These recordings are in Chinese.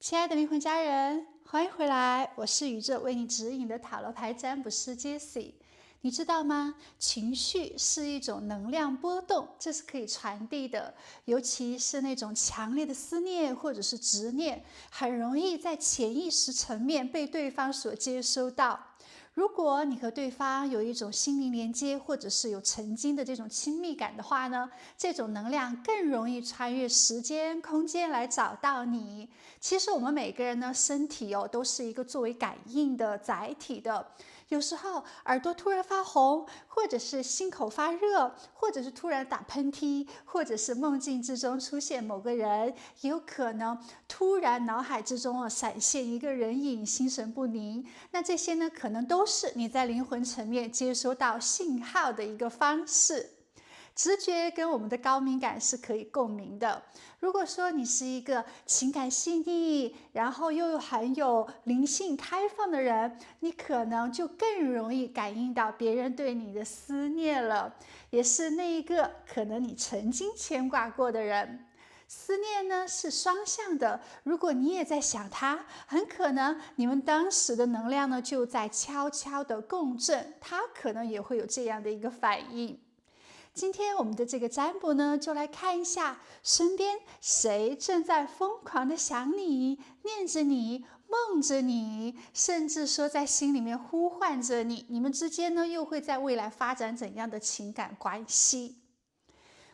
亲爱的灵魂家人，欢迎回来！我是宇宙为你指引的塔罗牌占卜师 Jessie。你知道吗？情绪是一种能量波动，这是可以传递的。尤其是那种强烈的思念或者是执念，很容易在潜意识层面被对方所接收到。如果你和对方有一种心灵连接，或者是有曾经的这种亲密感的话呢，这种能量更容易穿越时间、空间来找到你。其实我们每个人呢，身体都是一个作为感应的载体的。有时候耳朵突然发红，或者是心口发热，或者是突然打喷嚏，或者是梦境之中出现某个人，也有可能突然脑海之中闪现一个人影，心神不宁。那这些呢，可能都是你在灵魂层面接收到信号的一个方式。直觉跟我们的高敏感是可以共鸣的。如果说你是一个情感细腻，然后又很有灵性开放的人，你可能就更容易感应到别人对你的思念了，也是那一个可能你曾经牵挂过的人。思念呢是双向的，如果你也在想他，很可能你们当时的能量呢就在悄悄的共振，他可能也会有这样的一个反应。今天我们的这个占卜呢，就来看一下身边谁正在疯狂的想你、念着你、梦着你，甚至说在心里面呼唤着你。你们之间呢，又会在未来发展怎样的情感关系？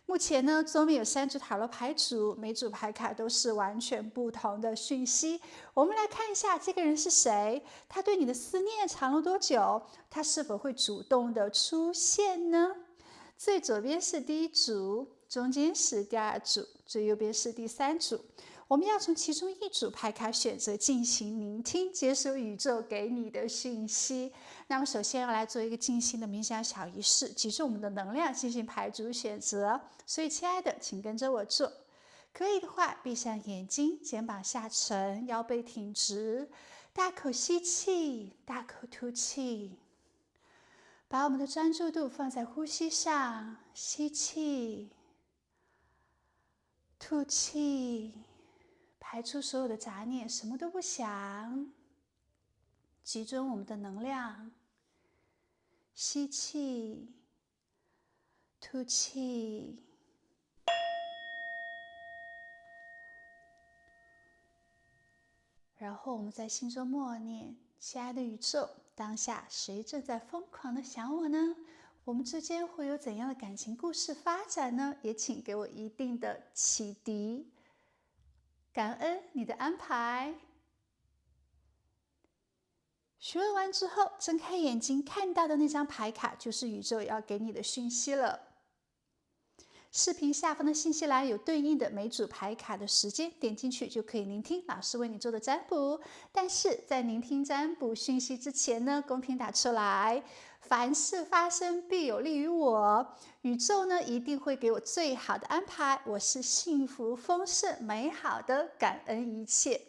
目前呢，桌面有3组塔罗牌组，每组牌卡都是完全不同的讯息。我们来看一下这个人是谁，他对你的思念长了多久，他是否会主动的出现呢？最左边是第1组，中间是第2组，最右边是第3组。我们要从其中1组牌卡选择进行聆听，接收宇宙给你的讯息。那么首先要来做一个静心的冥想小仪式，集中我们的能量进行牌组选择。所以亲爱的，请跟着我做。可以的话，闭上眼睛，肩膀下沉，腰背挺直，大口吸气，大口吐气。把我们的专注度放在呼吸上，吸气，吐气，排出所有的杂念，什么都不想，集中我们的能量，吸气，吐气。然后我们在心中默念：亲爱的宇宙，当下谁正在疯狂的想我呢？我们之间会有怎样的感情故事发展呢？也请给我一定的启迪。感恩你的安排。询问完之后，睁开眼睛，看到的那张牌卡就是宇宙要给你的讯息了。视频下方的信息栏有对应的每组牌卡的时间，点进去就可以聆听老师为你做的占卜。但是在聆听占卜讯息之前呢，公屏打出来，凡事发生必有利于我，宇宙呢一定会给我最好的安排，我是幸福丰盛美好的，感恩一切。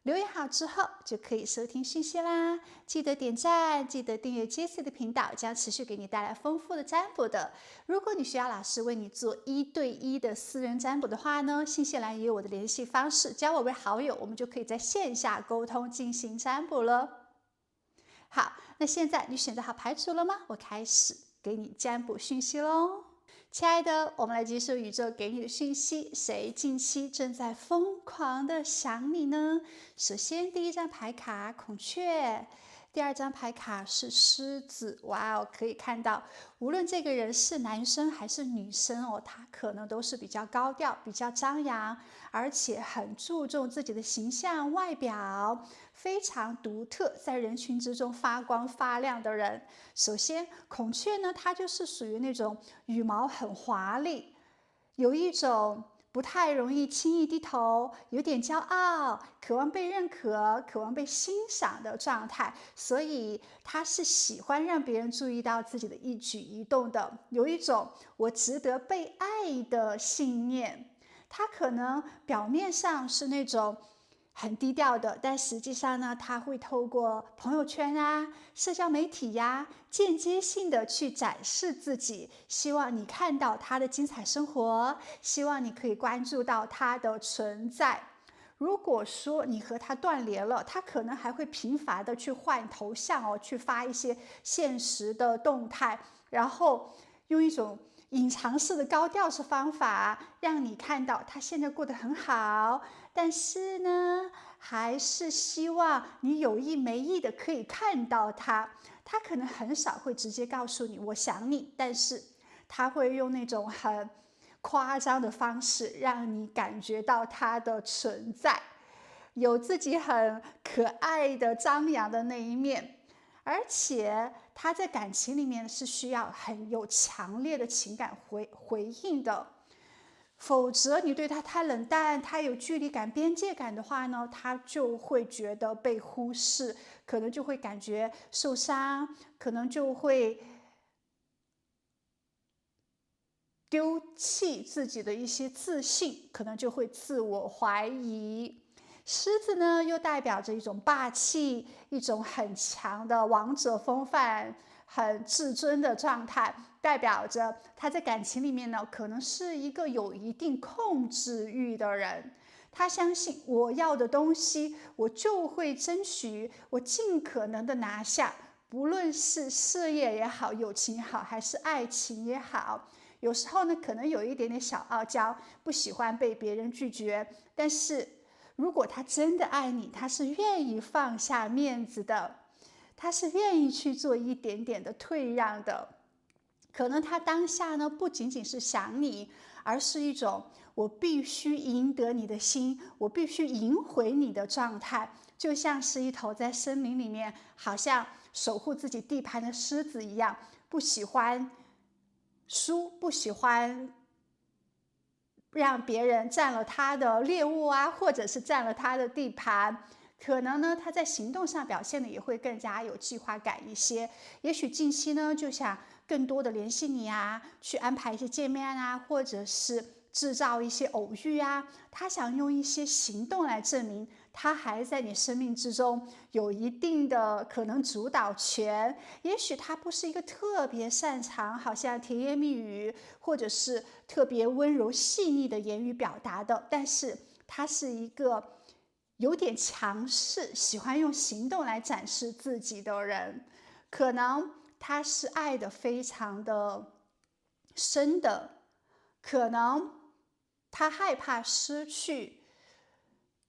留言好之后就可以收听讯息啦，记得点赞，记得订阅 Jessie 的频道，将持续给你带来丰富的占卜的。如果你需要老师为你做1对1的私人占卜的话呢，信息栏也有我的联系方式，加我为好友，我们就可以在线下沟通进行占卜了。好，那现在你选择好牌组了吗？我开始给你占卜讯息咯。亲爱的，我们来接受宇宙给你的讯息，谁近期正在疯狂的想你呢？首先第1张牌卡孔雀，第2张牌卡是狮子。哇哦，可以看到无论这个人是男生还是女生他可能都是比较高调，比较张扬，而且很注重自己的形象外表，非常独特，在人群之中发光发亮的人。首先孔雀呢，它就是属于那种羽毛很华丽，有一种不太容易轻易低头，有点骄傲，渴望被认可，渴望被欣赏的状态，所以他是喜欢让别人注意到自己的一举一动的，有一种我值得被爱的信念。他可能表面上是那种很低调的，但实际上呢，他会透过朋友圈啊、社交媒体呀，间接性的去展示自己，希望你看到他的精彩生活，希望你可以关注到他的存在。如果说你和他断联了，他可能还会频繁的去换头像去发一些现实的动态，然后用一种隐藏式的高调式方法，让你看到他现在过得很好，但是呢，还是希望你有意没意的可以看到他。他可能很少会直接告诉你我想你，但是他会用那种很夸张的方式让你感觉到他的存在，有自己很可爱的张扬的那一面。而且他在感情里面是需要很有强烈的情感回应的，否则你对他太冷淡，他有距离感、边界感的话呢，他就会觉得被忽视，可能就会感觉受伤，可能就会丢弃自己的一些自信，可能就会自我怀疑。狮子呢，又代表着一种霸气，一种很强的王者风范，很至尊的状态，代表着他在感情里面呢，可能是一个有一定控制欲的人。他相信我要的东西，我就会争取，我尽可能的拿下，不论是事业也好，友情也好，还是爱情也好。有时候呢，可能有一点点小傲娇，不喜欢被别人拒绝，但是如果他真的爱你，他是愿意放下面子的，他是愿意去做一点点的退让的。可能他当下呢，不仅仅是想你，而是一种我必须赢得你的心，我必须赢回你的状态，就像是一头在森林里面好像守护自己地盘的狮子一样，不喜欢输，不喜欢让别人占了他的猎物或者是占了他的地盘。可能呢，他在行动上表现的也会更加有计划感一些。也许近期呢，就想更多的联系你去安排一些见面或者是制造一些偶遇他想用一些行动来证明他还在你生命之中有一定的可能主导权。也许他不是一个特别擅长好像甜言蜜语或者是特别温柔细腻的言语表达的，但是他是一个有点强势，喜欢用行动来展示自己的人。可能他是爱的非常的深的，可能他害怕失去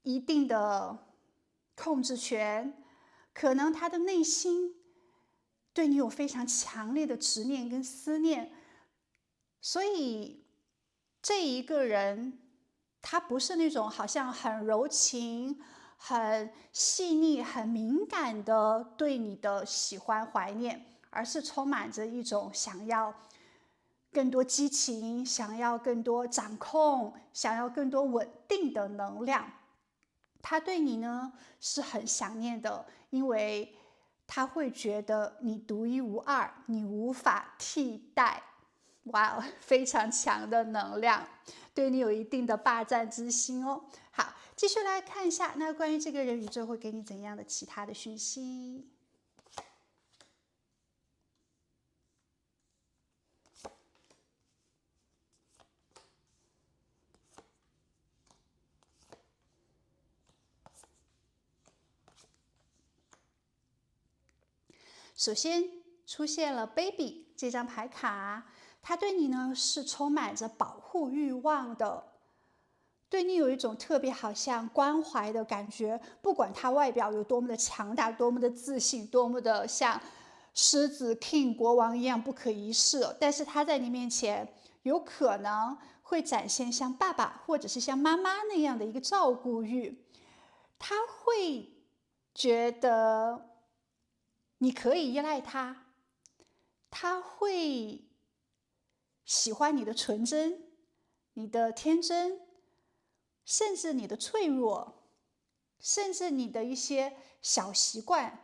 一定的控制权，可能他的内心对你有非常强烈的执念跟思念。所以这一个人他不是那种好像很柔情、很细腻、很敏感的对你的喜欢怀念，而是充满着一种想要更多激情，想要更多掌控，想要更多稳定的能量。他对你呢是很想念的，因为他会觉得你独一无二，你无法替代。哇，非常强的能量，对你有一定的霸占之心哦。好，继续来看一下，那关于这个人，宇宙会给你怎样的其他的讯息？首先出现了 Baby 这张牌卡，他对你呢是充满着保护欲望的，对你有一种特别好像关怀的感觉。不管他外表有多么的强大，多么的自信，多么的像狮子 King 国王一样不可一世，但是他在你面前有可能会展现像爸爸或者是像妈妈那样的一个照顾欲，他会觉得你可以依赖他，他会喜欢你的纯真，你的天真，甚至你的脆弱，甚至你的一些小习惯，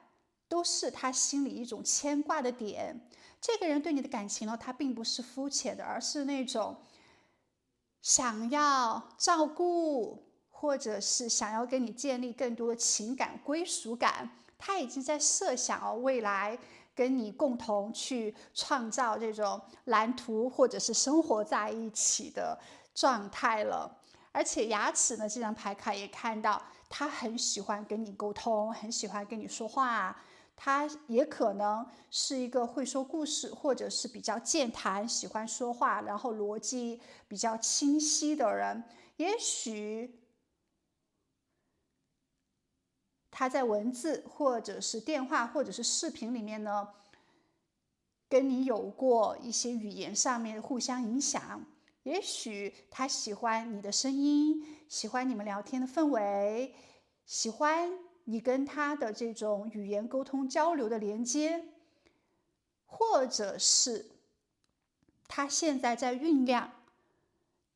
都是他心里一种牵挂的点。这个人对你的感情呢，他并不是肤浅的，而是那种想要照顾，或者是想要跟你建立更多的情感归属感。他已经在设想未来跟你共同去创造这种蓝图，或者是生活在一起的状态了。而且牙齿呢，这张牌卡也看到他很喜欢跟你沟通，很喜欢跟你说话。他也可能是一个会说故事，或者是比较健谈，喜欢说话，然后逻辑比较清晰的人。也许他在文字或者是电话或者是视频里面呢，跟你有过一些语言上面互相影响。也许他喜欢你的声音，喜欢你们聊天的氛围，喜欢你跟他的这种语言沟通交流的连接，或者是他现在在酝酿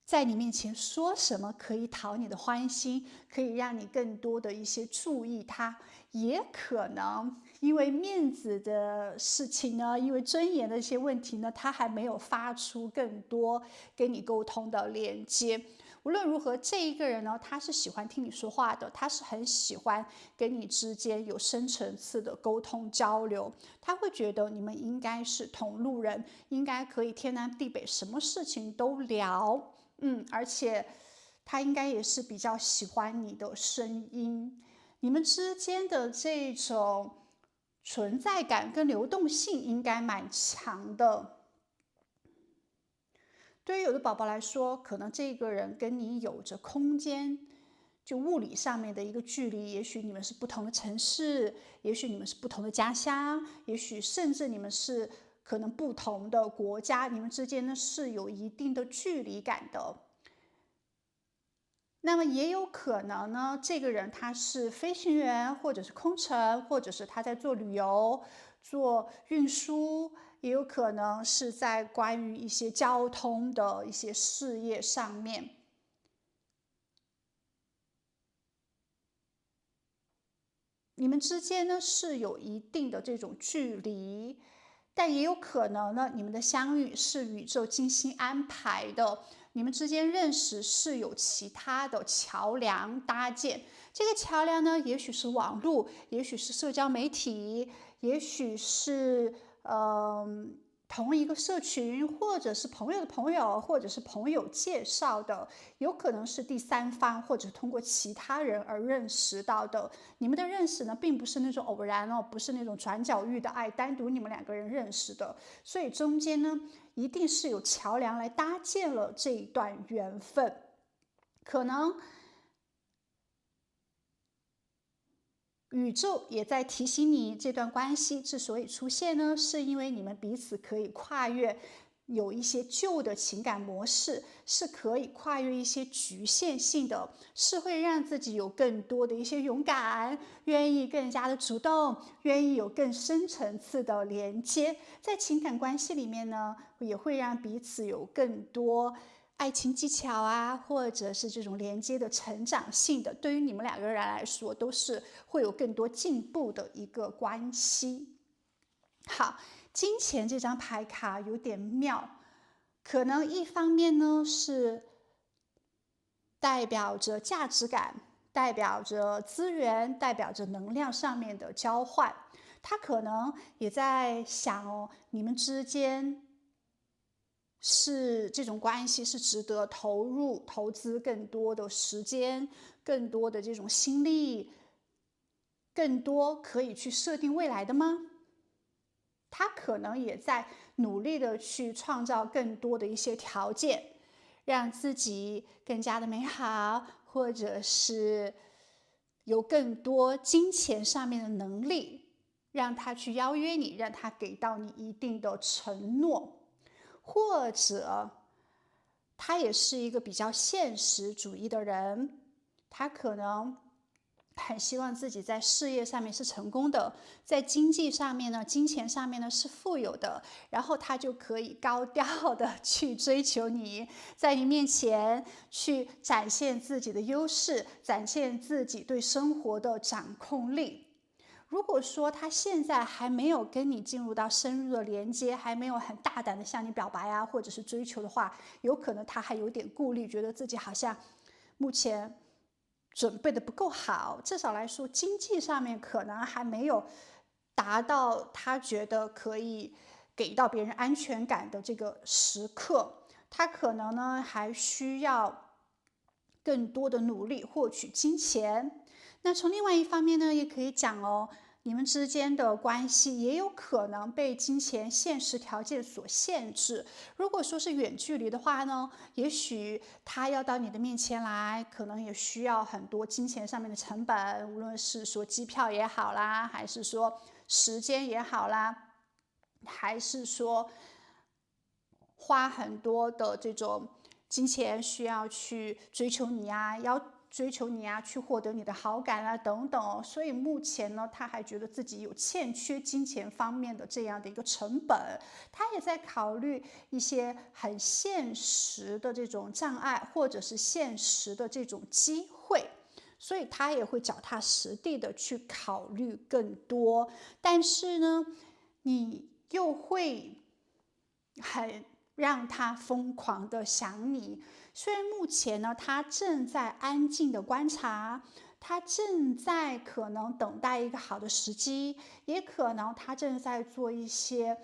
在你面前说什么可以讨你的欢心，可以让你更多的一些注意他。也可能因为面子的事情呢，因为尊严的一些问题呢，他还没有发出更多跟你沟通的连接。无论如何，这一个人呢，他是喜欢听你说话的，他是很喜欢跟你之间有深层次的沟通交流，他会觉得你们应该是同路人，应该可以天南地北，什么事情都聊。而且他应该也是比较喜欢你的声音，你们之间的这种存在感跟流动性应该蛮强的。对于有的宝宝来说，可能这个人跟你有着空间，就物理上面的一个距离，也许你们是不同的城市，也许你们是不同的家乡，也许甚至你们是可能不同的国家，你们之间呢是有一定的距离感的。那么也有可能呢，这个人他是飞行员，或者是空乘，或者是他在做旅游、做运输，也有可能是在关于一些交通的一些事业上面。你们之间呢是有一定的这种距离，但也有可能呢，你们的相遇是宇宙精心安排的，你们之间认识是有其他的桥梁搭建。这个桥梁呢，也许是网络，也许是社交媒体，也许是同一个社群，或者是朋友的朋友，或者是朋友介绍的，有可能是第三方，或者通过其他人而认识到的。你们的认识呢，并不是那种偶然哦，不是那种转角遇的爱，单独你们两个人认识的，所以中间呢，一定是有桥梁来搭建了这一段缘分。可能宇宙也在提醒你，这段关系之所以出现呢，是因为你们彼此可以跨越有一些旧的情感模式，是可以跨越一些局限性的，是会让自己有更多的一些勇敢，愿意更加的主动，愿意有更深层次的连接。在情感关系里面呢，也会让彼此有更多爱情技巧啊，或者是这种连接的成长性的，对于你们两个人来说，都是会有更多进步的一个关系。好，金钱这张牌卡有点妙，可能一方面呢是代表着价值感，代表着资源，代表着能量上面的交换。他可能也在想哦，你们之间是这种关系是值得投入、投资更多的时间、更多的这种心力、更多可以去设定未来的吗？他可能也在努力的去创造更多的一些条件，让自己更加的美好，或者是有更多金钱上面的能力，让他去邀约你，让他给到你一定的承诺。或者他也是一个比较现实主义的人，他可能很希望自己在事业上面是成功的，在经济上面呢，金钱上面呢是富有的，然后他就可以高调的去追求你，在你面前去展现自己的优势，展现自己对生活的掌控力。如果说他现在还没有跟你进入到深入的连接，还没有很大胆的向你表白啊，或者是追求的话，有可能他还有点顾虑，觉得自己好像目前准备的不够好，至少来说经济上面可能还没有达到他觉得可以给到别人安全感的这个时刻，他可能呢还需要更多的努力获取金钱。那从另外一方面呢，也可以讲哦，你们之间的关系也有可能被金钱现实条件所限制。如果说是远距离的话呢，也许他要到你的面前来，可能也需要很多金钱上面的成本，无论是说机票也好啦，还是说时间也好啦，还是说花很多的这种金钱需要去追求你啊，追求你啊，去获得你的好感啊，等等。所以目前呢，他还觉得自己有欠缺金钱方面的这样的一个成本，他也在考虑一些很现实的这种障碍，或者是现实的这种机会。所以他也会脚踏实地的去考虑更多，但是呢，你又会很让他疯狂的想你。虽然目前呢，他正在安静的观察，他正在可能等待一个好的时机，也可能他正在做一些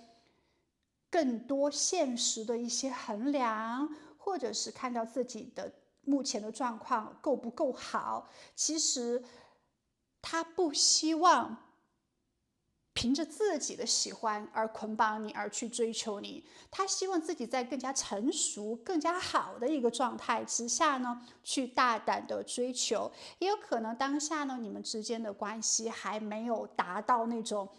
更多现实的一些衡量，或者是看到自己的目前的状况够不够好。其实他不希望凭着自己的喜欢而捆绑你，而去追求你。他希望自己在更加成熟、更加好的一个状态之下呢，去大胆的追求。也有可能当下呢，你们之间的关系还没有达到那种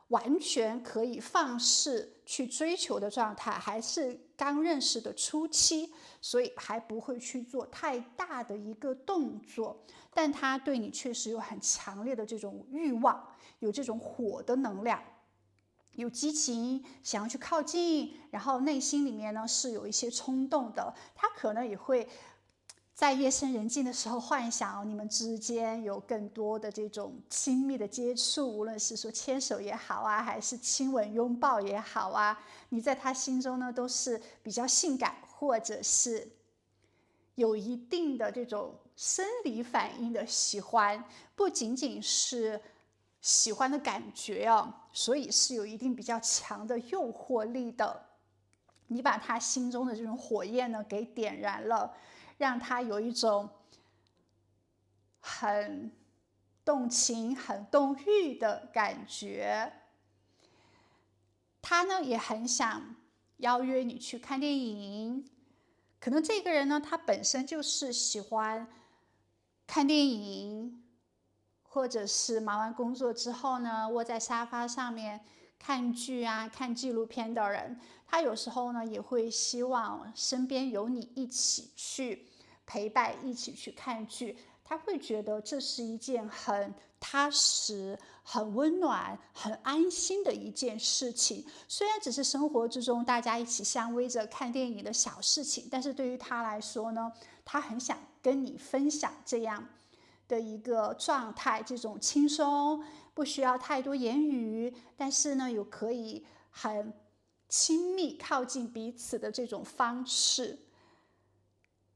完全可以放肆去追求的状态，还是刚认识的初期，所以还不会去做太大的一个动作。但他对你确实有很强烈的这种欲望，有这种火的能量，有激情，想要去靠近，然后内心里面呢是有一些冲动的。他可能也会在夜深人静的时候幻想你们之间有更多的这种亲密的接触，无论是说牵手也好啊，还是亲吻拥抱也好啊，你在他心中呢都是比较性感，或者是有一定的这种生理反应的喜欢，不仅仅是喜欢的感觉哦，所以是有一定比较强的诱惑力的。你把他心中的这种火焰呢给点燃了，让他有一种很动情、很动欲的感觉。他呢也很想邀约你去看电影，可能这个人呢他本身就是喜欢看电影，或者是忙完工作之后呢，窝在沙发上面看剧啊、看纪录片的人。他有时候呢也会希望身边有你一起去陪伴，一起去看剧。他会觉得这是一件很踏实、很温暖、很安心的一件事情。虽然只是生活之中大家一起相偎着看电影的小事情，但是对于他来说呢，他很想跟你分享这样的一个状态，这种轻松，不需要太多言语，但是呢，有可以很亲密靠近彼此的这种方式。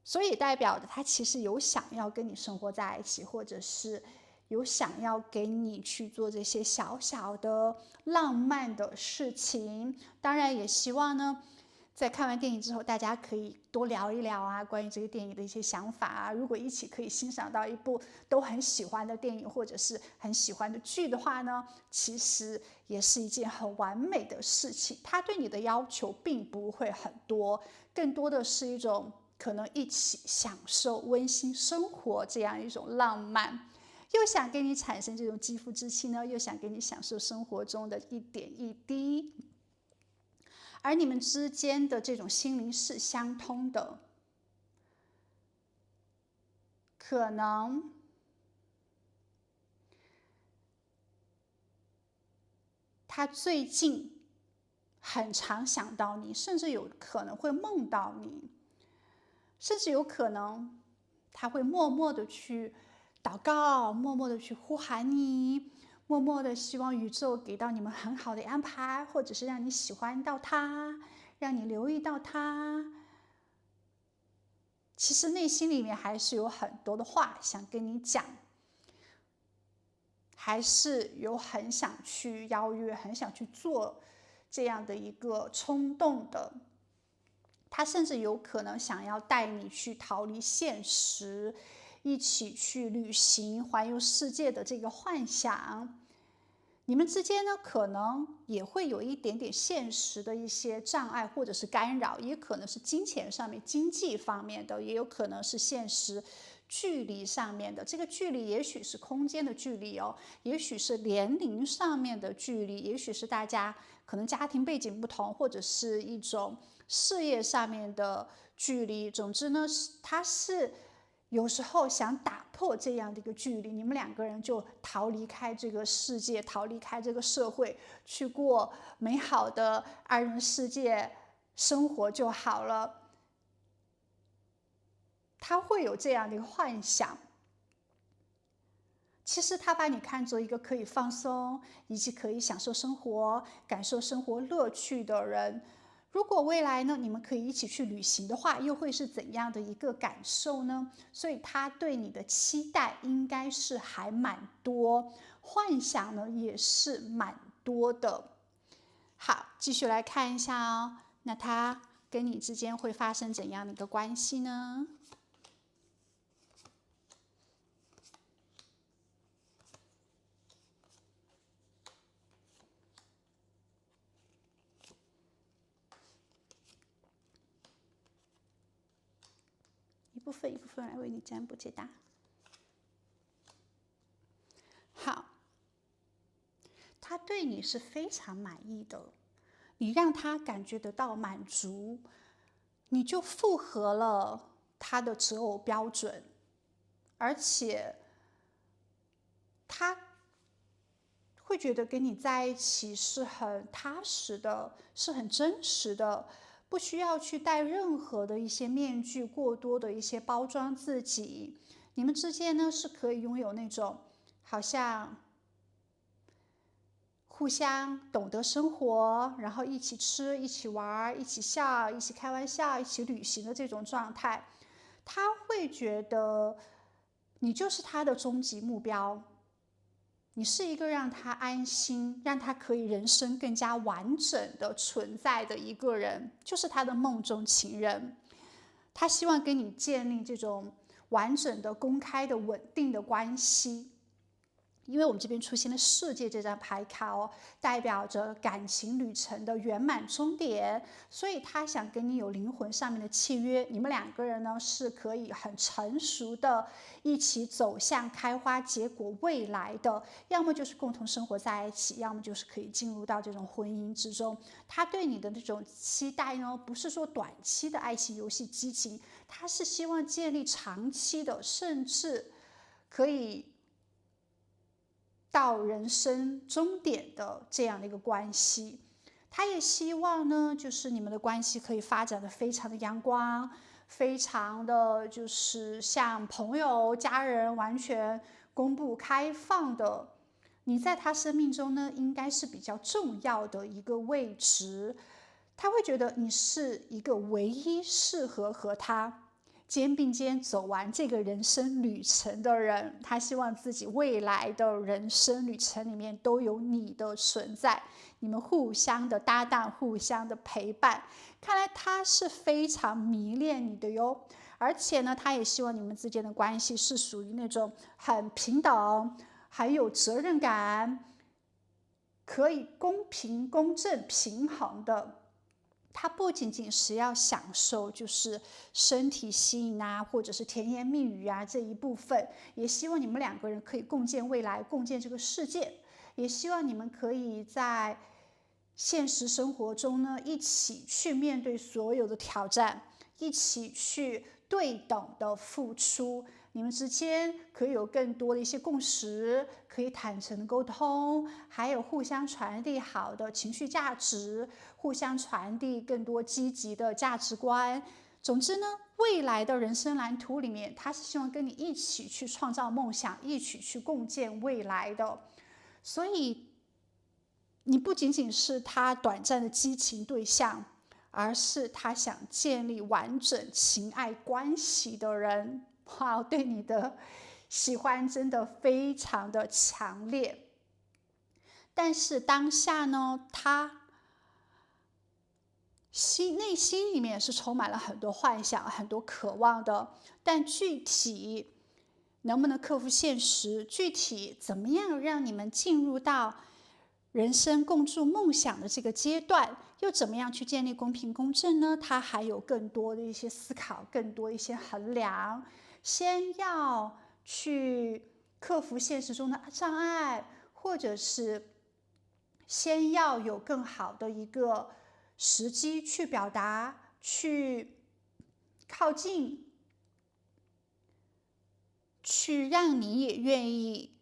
所以代表的他其实有想要跟你生活在一起，或者是有想要给你去做这些小小的浪漫的事情。当然也希望呢，在看完电影之后，大家可以多聊一聊啊，关于这个电影的一些想法啊。如果一起可以欣赏到一部都很喜欢的电影，或者是很喜欢的剧的话呢，其实也是一件很完美的事情。他对你的要求并不会很多，更多的是一种可能一起享受温馨生活这样一种浪漫，又想给你产生这种肌肤之亲呢，又想给你享受生活中的一点一滴。而你们之间的这种心灵是相通的，可能他最近很常想到你，甚至有可能会梦到你，甚至有可能他会默默的去祷告，默默的去呼喊你，默默的希望宇宙给到你们很好的安排，或者是让你喜欢到他，让你留意到他。其实内心里面还是有很多的话想跟你讲，还是有很想去邀约，很想去做这样的一个冲动的。他甚至有可能想要带你去逃离现实，一起去旅行、环游世界的这个幻想。你们之间呢，可能也会有一点点现实的一些障碍或者是干扰，也可能是金钱上面、经济方面的，也有可能是现实距离上面的。这个距离也许是空间的距离哦，也许是年龄上面的距离，也许是大家可能家庭背景不同，或者是一种事业上面的距离。总之呢，它是有时候想打破这样的一个距离，你们两个人就逃离开这个世界，逃离开这个社会，去过美好的二人世界生活就好了。他会有这样的一个幻想。其实他把你看作一个可以放松，以及可以享受生活、感受生活乐趣的人。如果未来呢，你们可以一起去旅行的话，又会是怎样的一个感受呢？所以他对你的期待应该是还蛮多，幻想呢也是蛮多的。好，继续来看一下哦，那他跟你之间会发生怎样的一个关系呢？一部分一部分来为你占卜解答。好，他对你是非常满意的，你让他感觉得到满足，你就符合了他的择偶标准，而且他会觉得跟你在一起是很踏实的，是很真实的，不需要去戴任何的一些面具，过多的一些包装自己。你们之间呢是可以拥有那种好像互相懂得生活，然后一起吃、一起玩、一起笑、一起开玩笑、一起旅行的这种状态。他会觉得你就是他的终极目标，你是一个让他安心，让他可以人生更加完整的存在的一个人，就是他的梦中情人。他希望跟你建立这种完整的、公开的、稳定的关系。因为我们这边出现了世界这张牌卡哦，代表着感情旅程的圆满终点，所以他想跟你有灵魂上面的契约，你们两个人呢是可以很成熟的一起走向开花结果未来的，要么就是共同生活在一起，要么就是可以进入到这种婚姻之中。他对你的那种期待呢，不是说短期的爱情游戏激情，他是希望建立长期的，甚至可以到人生终点的这样的一个关系。他也希望呢，就是你们的关系可以发展的非常的阳光，非常的就是像朋友、家人完全公布开放的。你在他生命中呢，应该是比较重要的一个位置。他会觉得你是一个唯一适合和他肩并肩走完这个人生旅程的人，他希望自己未来的人生旅程里面都有你的存在，你们互相的搭档，互相的陪伴。看来他是非常迷恋你的哟，而且呢，他也希望你们之间的关系是属于那种很平等、很有责任感，可以公平、公正、平衡的。他不仅仅是要享受就是身体吸引啊，或者是甜言蜜语啊这一部分，也希望你们两个人可以共建未来，共建这个世界，也希望你们可以在现实生活中呢一起去面对所有的挑战，一起去对等的付出。你们之间可以有更多的一些共识，可以坦诚的沟通，还有互相传递好的情绪价值，互相传递更多积极的价值观。总之呢，未来的人生蓝图里面，他是希望跟你一起去创造梦想，一起去共建未来的。所以，你不仅仅是他短暂的激情对象，而是他想建立完整情爱关系的人。哇，对你的喜欢真的非常的强烈。但是当下呢，他内心里面是充满了很多幻想、很多渴望的，但具体能不能克服现实，具体怎么样让你们进入到人生共筑梦想的这个阶段，又怎么样去建立公平公正呢？它还有更多的一些思考，更多一些衡量。先要去克服现实中的障碍，或者是先要有更好的一个时机去表达，去靠近，去让你也愿意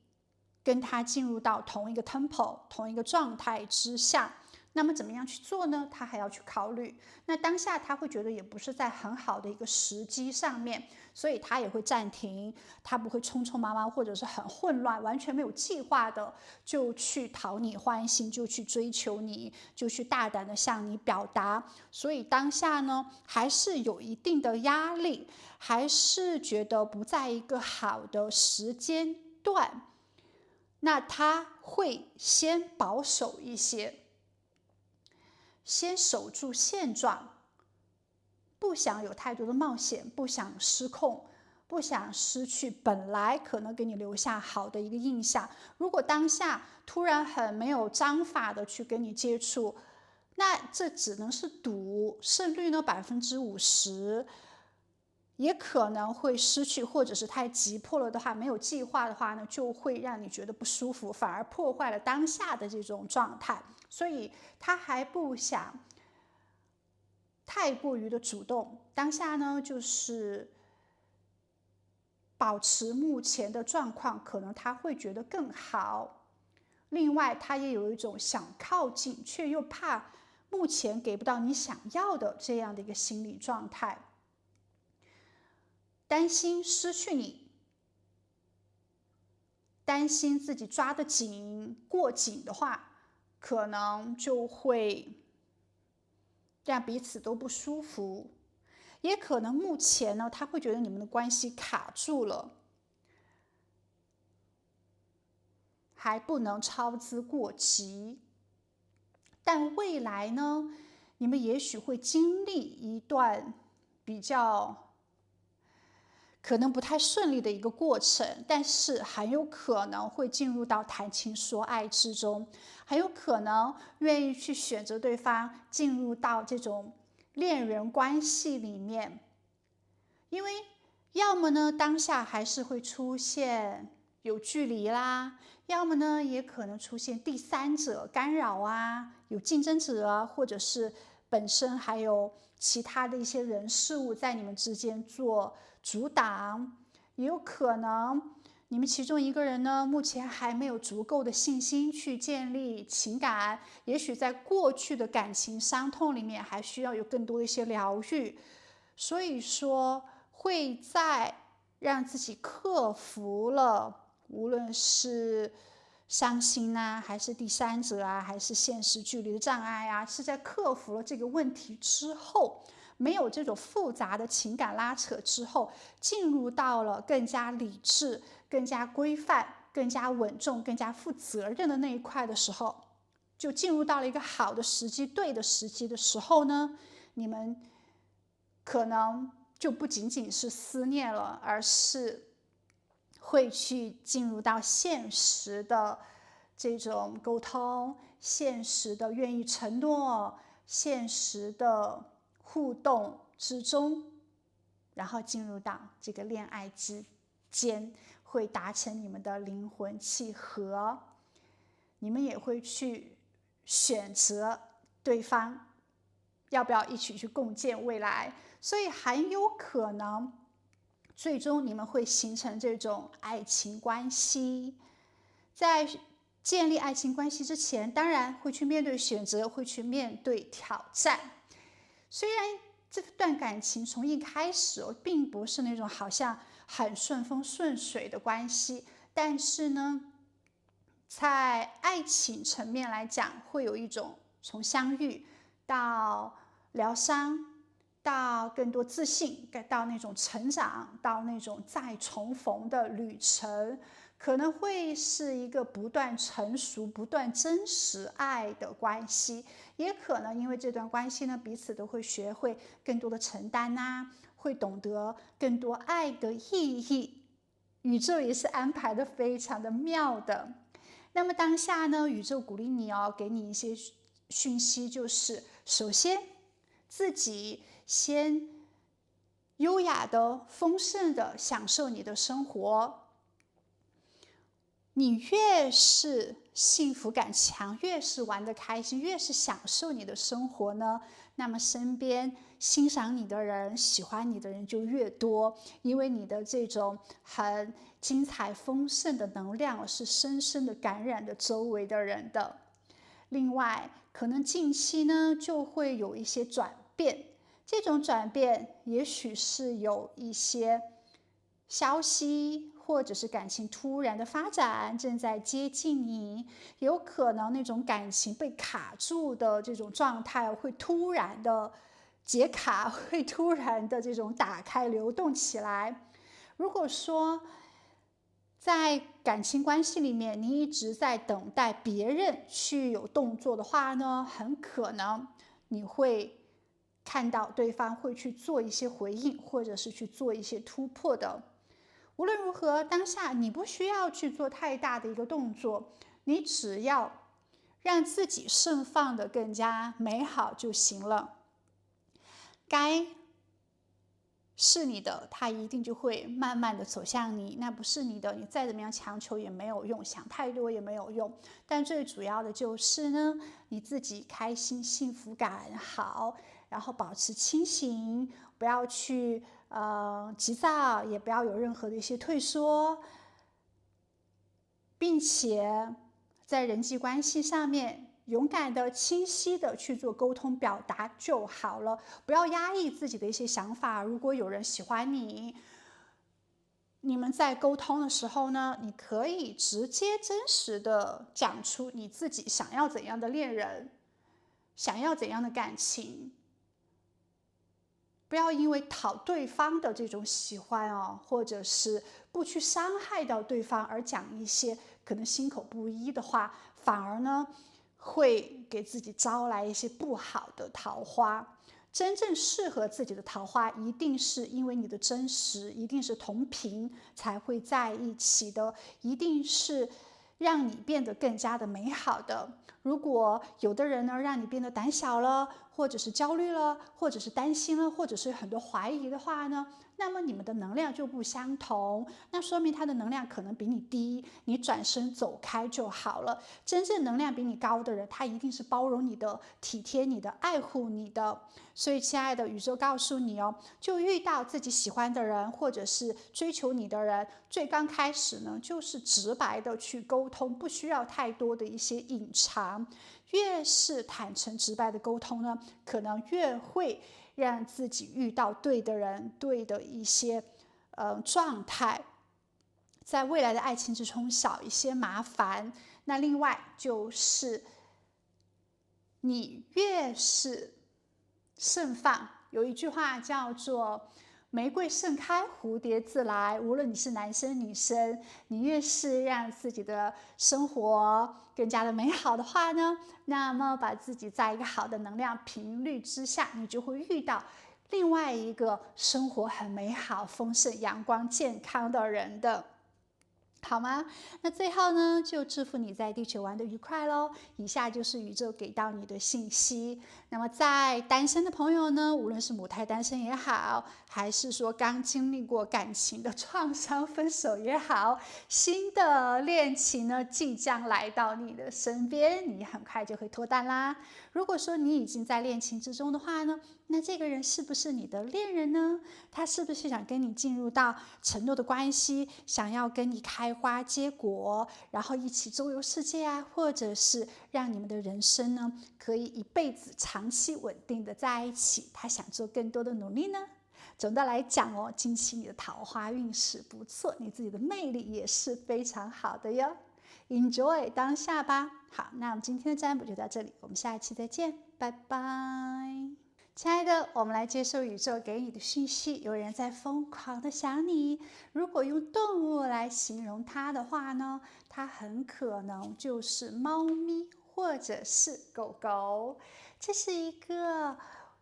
跟他进入到同一个 tempo、同一个状态之下。那么怎么样去做呢？他还要去考虑。那当下他会觉得也不是在很好的一个时机上面，所以他也会暂停，他不会匆匆忙忙或者是很混乱，完全没有计划的就去讨你欢心，就去追求你，就去大胆的向你表达。所以当下呢，还是有一定的压力，还是觉得不在一个好的时间段。那他会先保守一些，先守住现状，不想有太多的冒险，不想失控，不想失去本来可能给你留下好的一个印象。如果当下突然很没有章法的去跟你接触，那这只能是赌，胜率呢50%，也可能会失去，或者是太急迫了的话，没有计划的话呢，就会让你觉得不舒服，反而破坏了当下的这种状态。所以他还不想太过于的主动，当下呢就是保持目前的状况，可能他会觉得更好。另外，他也有一种想靠近，却又怕目前给不到你想要的这样的一个心理状态。担心失去你，担心自己抓得紧，过紧的话，可能就会让彼此都不舒服。也可能目前呢，他会觉得你们的关系卡住了，还不能操之过急。但未来呢，你们也许会经历一段比较可能不太顺利的一个过程，但是很有可能会进入到谈情说爱之中，很有可能愿意去选择对方，进入到这种恋人关系里面。因为要么呢，当下还是会出现有距离啦，要么呢，也可能出现第三者干扰啊，有竞争者啊，或者是本身还有其他的一些人事物在你们之间做阻挡，也有可能你们其中一个人呢，目前还没有足够的信心去建立情感，也许在过去的感情伤痛里面还需要有更多的一些疗愈，所以说会在让自己克服了，无论是伤心啊，还是第三者啊，还是现实距离的障碍啊，是在克服了这个问题之后，没有这种复杂的情感拉扯之后，进入到了更加理智、更加规范、更加稳重、更加负责任的那一块的时候，就进入到了一个好的时机、对的时机的时候呢，你们可能就不仅仅是思念了，而是会去进入到现实的这种沟通，现实的愿意承诺，现实的互动之中，然后进入到这个恋爱之间，会达成你们的灵魂契合，你们也会去选择对方要不要一起去共建未来，所以很有可能最终你们会形成这种爱情关系。在建立爱情关系之前，当然会去面对选择，会去面对挑战。虽然这段感情从一开始并不是那种好像很顺风顺水的关系，但是呢，在爱情层面来讲，会有一种从相遇到疗伤，到更多自信，到那种成长，到那种再重逢的旅程，可能会是一个不断成熟、不断真实爱的关系，也可能因为这段关系呢，彼此都会学会更多的承担会懂得更多爱的意义。宇宙也是安排的非常的妙的。那么当下呢，宇宙鼓励你给你一些讯息，就是首先自己先优雅的、丰盛的享受你的生活。你越是幸福感强，越是玩得开心，越是享受你的生活呢，那么身边欣赏你的人、喜欢你的人就越多，因为你的这种很精彩丰盛的能量是深深的感染了周围的人的。另外，可能近期呢就会有一些转变，这种转变也许是有一些消息或者是感情突然的发展正在接近你，有可能那种感情被卡住的这种状态会突然的解卡，会突然的这种打开流动起来。如果说在感情关系里面你一直在等待别人去有动作的话呢，很可能你会看到对方会去做一些回应，或者是去做一些突破的。无论如何，当下你不需要去做太大的一个动作，你只要让自己盛放的更加美好就行了。该是你的，它一定就会慢慢的走向你；那不是你的，你再怎么样强求也没有用，想太多也没有用。但最主要的就是呢，你自己开心、幸福感好，然后保持清醒，不要去急躁，也不要有任何的一些退缩，并且在人际关系上面勇敢的、清晰的去做沟通表达就好了，不要压抑自己的一些想法。如果有人喜欢你，你们在沟通的时候呢，你可以直接真实的讲出你自己想要怎样的恋人，想要怎样的感情。不要因为讨对方的这种喜欢或者是不去伤害到对方而讲一些可能心口不一的话，反而呢会给自己招来一些不好的桃花。真正适合自己的桃花，一定是因为你的真实，一定是同频才会在一起的，一定是让你变得更加的美好的。如果有的人呢，让你变得胆小了，或者是焦虑了，或者是担心了，或者是很多怀疑的话呢，那么你们的能量就不相同，那说明他的能量可能比你低，你转身走开就好了。真正能量比你高的人，他一定是包容你的、体贴你的、爱护你的。所以亲爱的，宇宙告诉你就遇到自己喜欢的人，或者是追求你的人，最刚开始呢，就是直白的去沟通，不需要太多的一些隐藏。越是坦诚直白的沟通呢，可能越会让自己遇到对的人，对的一些状态，在未来的爱情之中少一些麻烦。那另外就是你越是盛放，有一句话叫做玫瑰盛开，蝴蝶自来。无论你是男生女生，你越是让自己的生活更加的美好的话呢，那么把自己在一个好的能量频率之下，你就会遇到另外一个生活很美好、丰盛、阳光、健康的人的。好吗？那最后呢，就祝福你在地球玩得愉快咯。以下就是宇宙给到你的信息。那么在单身的朋友呢，无论是母胎单身也好，还是说刚经历过感情的创伤分手也好，新的恋情呢即将来到你的身边，你很快就会脱单啦。如果说你已经在恋情之中的话呢，那这个人是不是你的恋人呢？他是不是想跟你进入到承诺的关系，想要跟你开花结果，然后一起周游世界啊，或者是让你们的人生呢可以一辈子长期稳定的在一起？他想做更多的努力呢？总的来讲近期你的桃花运势不错，你自己的魅力也是非常好的哟。Enjoy 当下吧。好，那我们今天的占卜就到这里，我们下一期再见，拜拜。亲爱的，我们来接受宇宙给你的讯息。有人在疯狂的想你。如果用动物来形容它的话呢，它很可能就是猫咪或者是狗狗。这是一个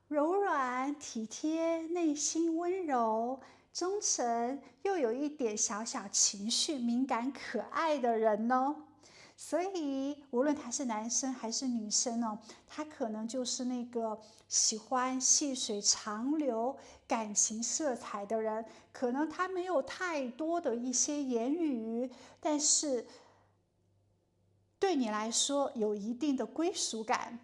柔软、体贴、内心温柔、忠诚，又有一点小小情绪敏感、可爱的人哦。所以，无论他是男生还是女生哦，他可能就是那个喜欢细水长流、感情色彩的人。可能他没有太多的一些言语，但是对你来说有一定的归属感。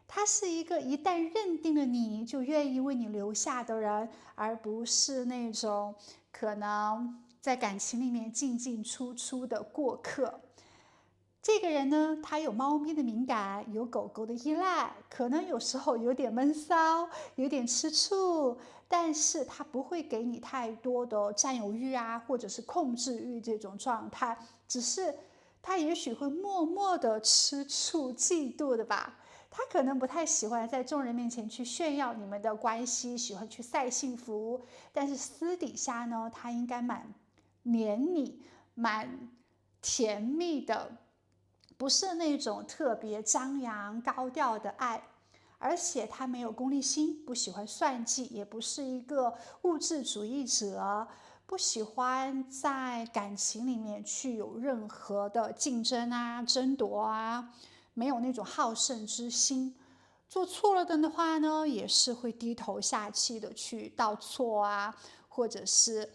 他是一个一旦认定了你就愿意为你留下的人，而不是那种可能在感情里面进进出出的过客。这个人呢，他有猫咪的敏感，有狗狗的依赖，可能有时候有点闷骚，有点吃醋，但是他不会给你太多的占有欲啊，或者是控制欲这种状态，只是他也许会默默的吃醋、嫉妒的吧。他可能不太喜欢在众人面前去炫耀你们的关系，喜欢去晒幸福，但是私底下呢，他应该蛮黏你，蛮甜蜜的。不是那种特别张扬高调的爱，而且他没有功利心，不喜欢算计，也不是一个物质主义者，不喜欢在感情里面去有任何的竞争啊、争夺啊，没有那种好胜之心。做错了的话呢，也是会低头下气的去道错啊，或者是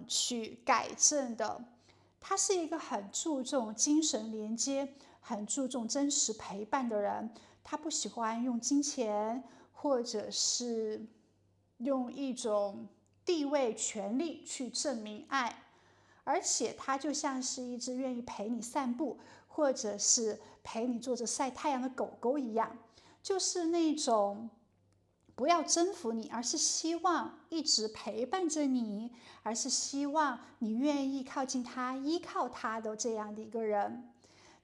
去改正的。他是一个很注重精神连接、很注重真实陪伴的人。他不喜欢用金钱，或者是用一种地位、权力去证明爱。而且他就像是一只愿意陪你散步，或者是陪你坐着晒太阳的狗狗一样，就是那种不要征服你，而是希望一直陪伴着你，而是希望你愿意靠近他、依靠他的这样的一个人。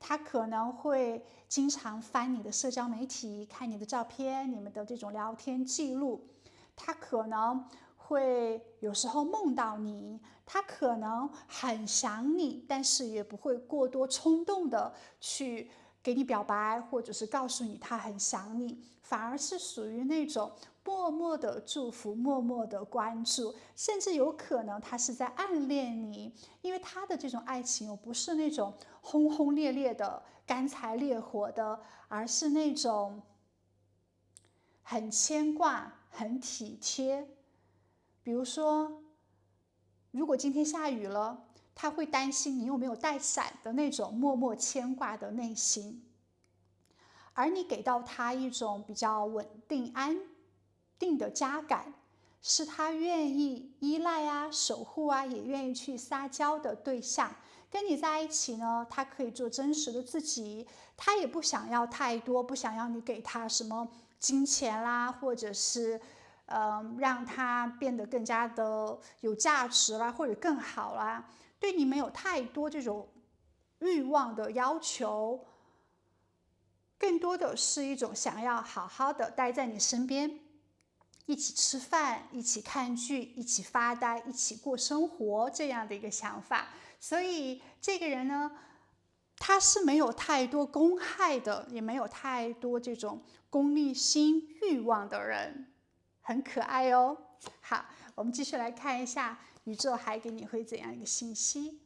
他可能会经常翻你的社交媒体，看你的照片、你们的这种聊天记录。他可能会有时候梦到你，他可能很想你，但是也不会过多冲动的去给你表白，或者是告诉你他很想你，反而是属于那种默默的祝福、默默的关注，甚至有可能他是在暗恋你，因为他的这种爱情又不是那种轰轰烈烈的、干柴烈火的，而是那种很牵挂、很体贴。比如说，如果今天下雨了，他会担心你有没有带伞的那种默默牵挂的内心。而你给到他一种比较稳定安定的家感，是他愿意依赖啊、守护啊，也愿意去撒娇的对象。跟你在一起呢，他可以做真实的自己，他也不想要太多，不想要你给他什么金钱啦，或者是让他变得更加的有价值啦，或者更好啦，对你没有太多这种欲望的要求。更多的是一种想要好好的待在你身边，一起吃饭，一起看剧，一起发呆，一起过生活这样的一个想法。所以这个人呢，他是没有太多公害的，也没有太多这种功利心欲望的人，很可爱哦。好，我们继续来看一下宇宙还给你会怎样一个信息。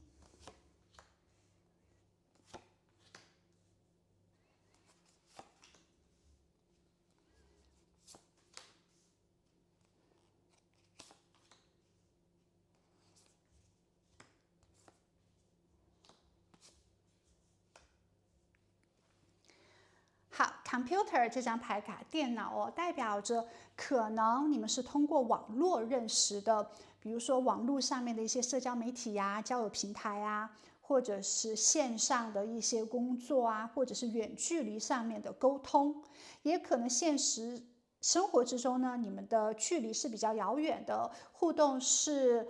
好 ，computer 这张牌卡，电脑哦，代表着可能你们是通过网络认识的，比如说网络上面的一些社交媒体呀、交友平台呀，或者是线上的一些工作啊，或者是远距离上面的沟通，也可能现实生活之中呢，你们的距离是比较遥远的，互动是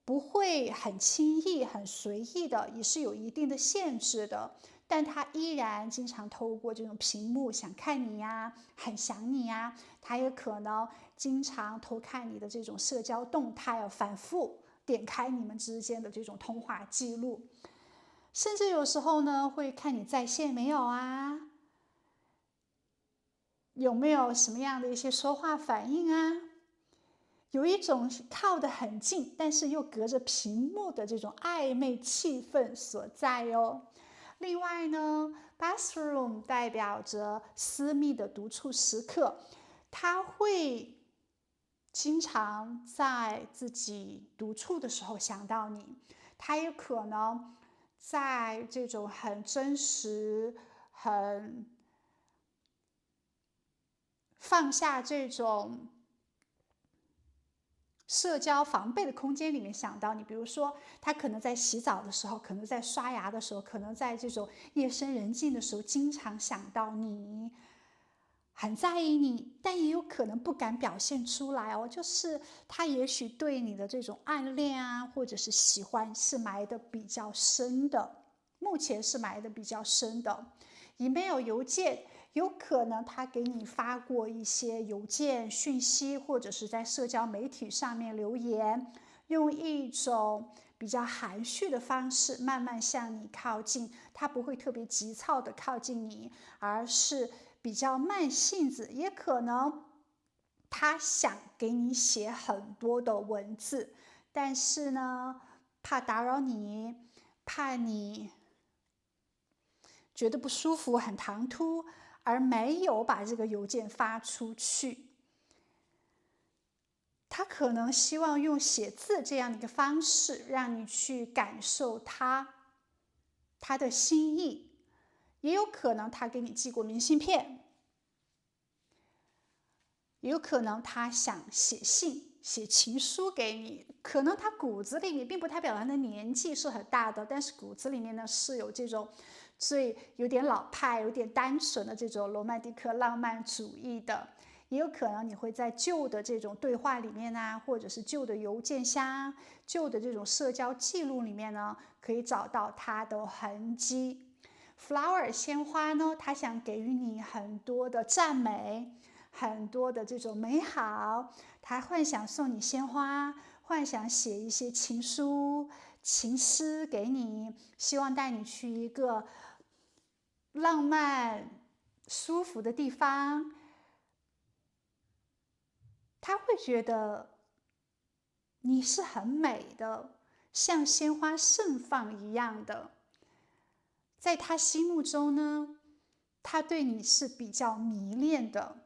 不会很轻易、很随意的，也是有一定的限制的。但他依然经常透过这种屏幕想看你呀，很想你呀。他也可能经常偷看你的这种社交动态，反复点开你们之间的这种通话记录，甚至有时候呢会看你在线没有啊，有没有什么样的一些说话反应啊。有一种靠得很近，但是又隔着屏幕的这种暧昧气氛所在哦。另外呢 bathroom 代表着私密的独处时刻，他会经常在自己独处的时候想到你，他也可能在这种很真实、很放下这种社交防备的空间里面想到你。比如说他可能在洗澡的时候，可能在刷牙的时候，可能在这种夜深人静的时候经常想到你，很在意你，但也有可能不敢表现出来哦。就是他也许对你的这种暗恋啊，或者是喜欢是埋的比较深的，目前是埋的比较深的。email 邮件有可能他给你发过一些邮件讯息，或者是在社交媒体上面留言，用一种比较含蓄的方式慢慢向你靠近。他不会特别急躁的靠近你，而是比较慢性子。也可能他想给你写很多的文字，但是呢怕打扰你，怕你觉得不舒服，很唐突，而没有把这个邮件发出去。他可能希望用写字这样的一个方式，让你去感受他的心意。也有可能他给你寄过明信片，也有可能他想写信、写情书给你。可能他骨子里面并不代表他的年纪是很大的，但是骨子里面呢是有这种最有点老派、有点单纯的这种罗曼蒂克浪漫主义的。也有可能你会在旧的这种对话里面啊，或者是旧的邮件箱、旧的这种社交记录里面呢，可以找到他的痕迹。flower 鲜花呢，他想给予你很多的赞美，很多的这种美好。他幻想送你鲜花，幻想写一些情书、情诗给你，希望带你去一个浪漫、舒服的地方。他会觉得你是很美的，像鲜花盛放一样的。在他心目中呢，他对你是比较迷恋的，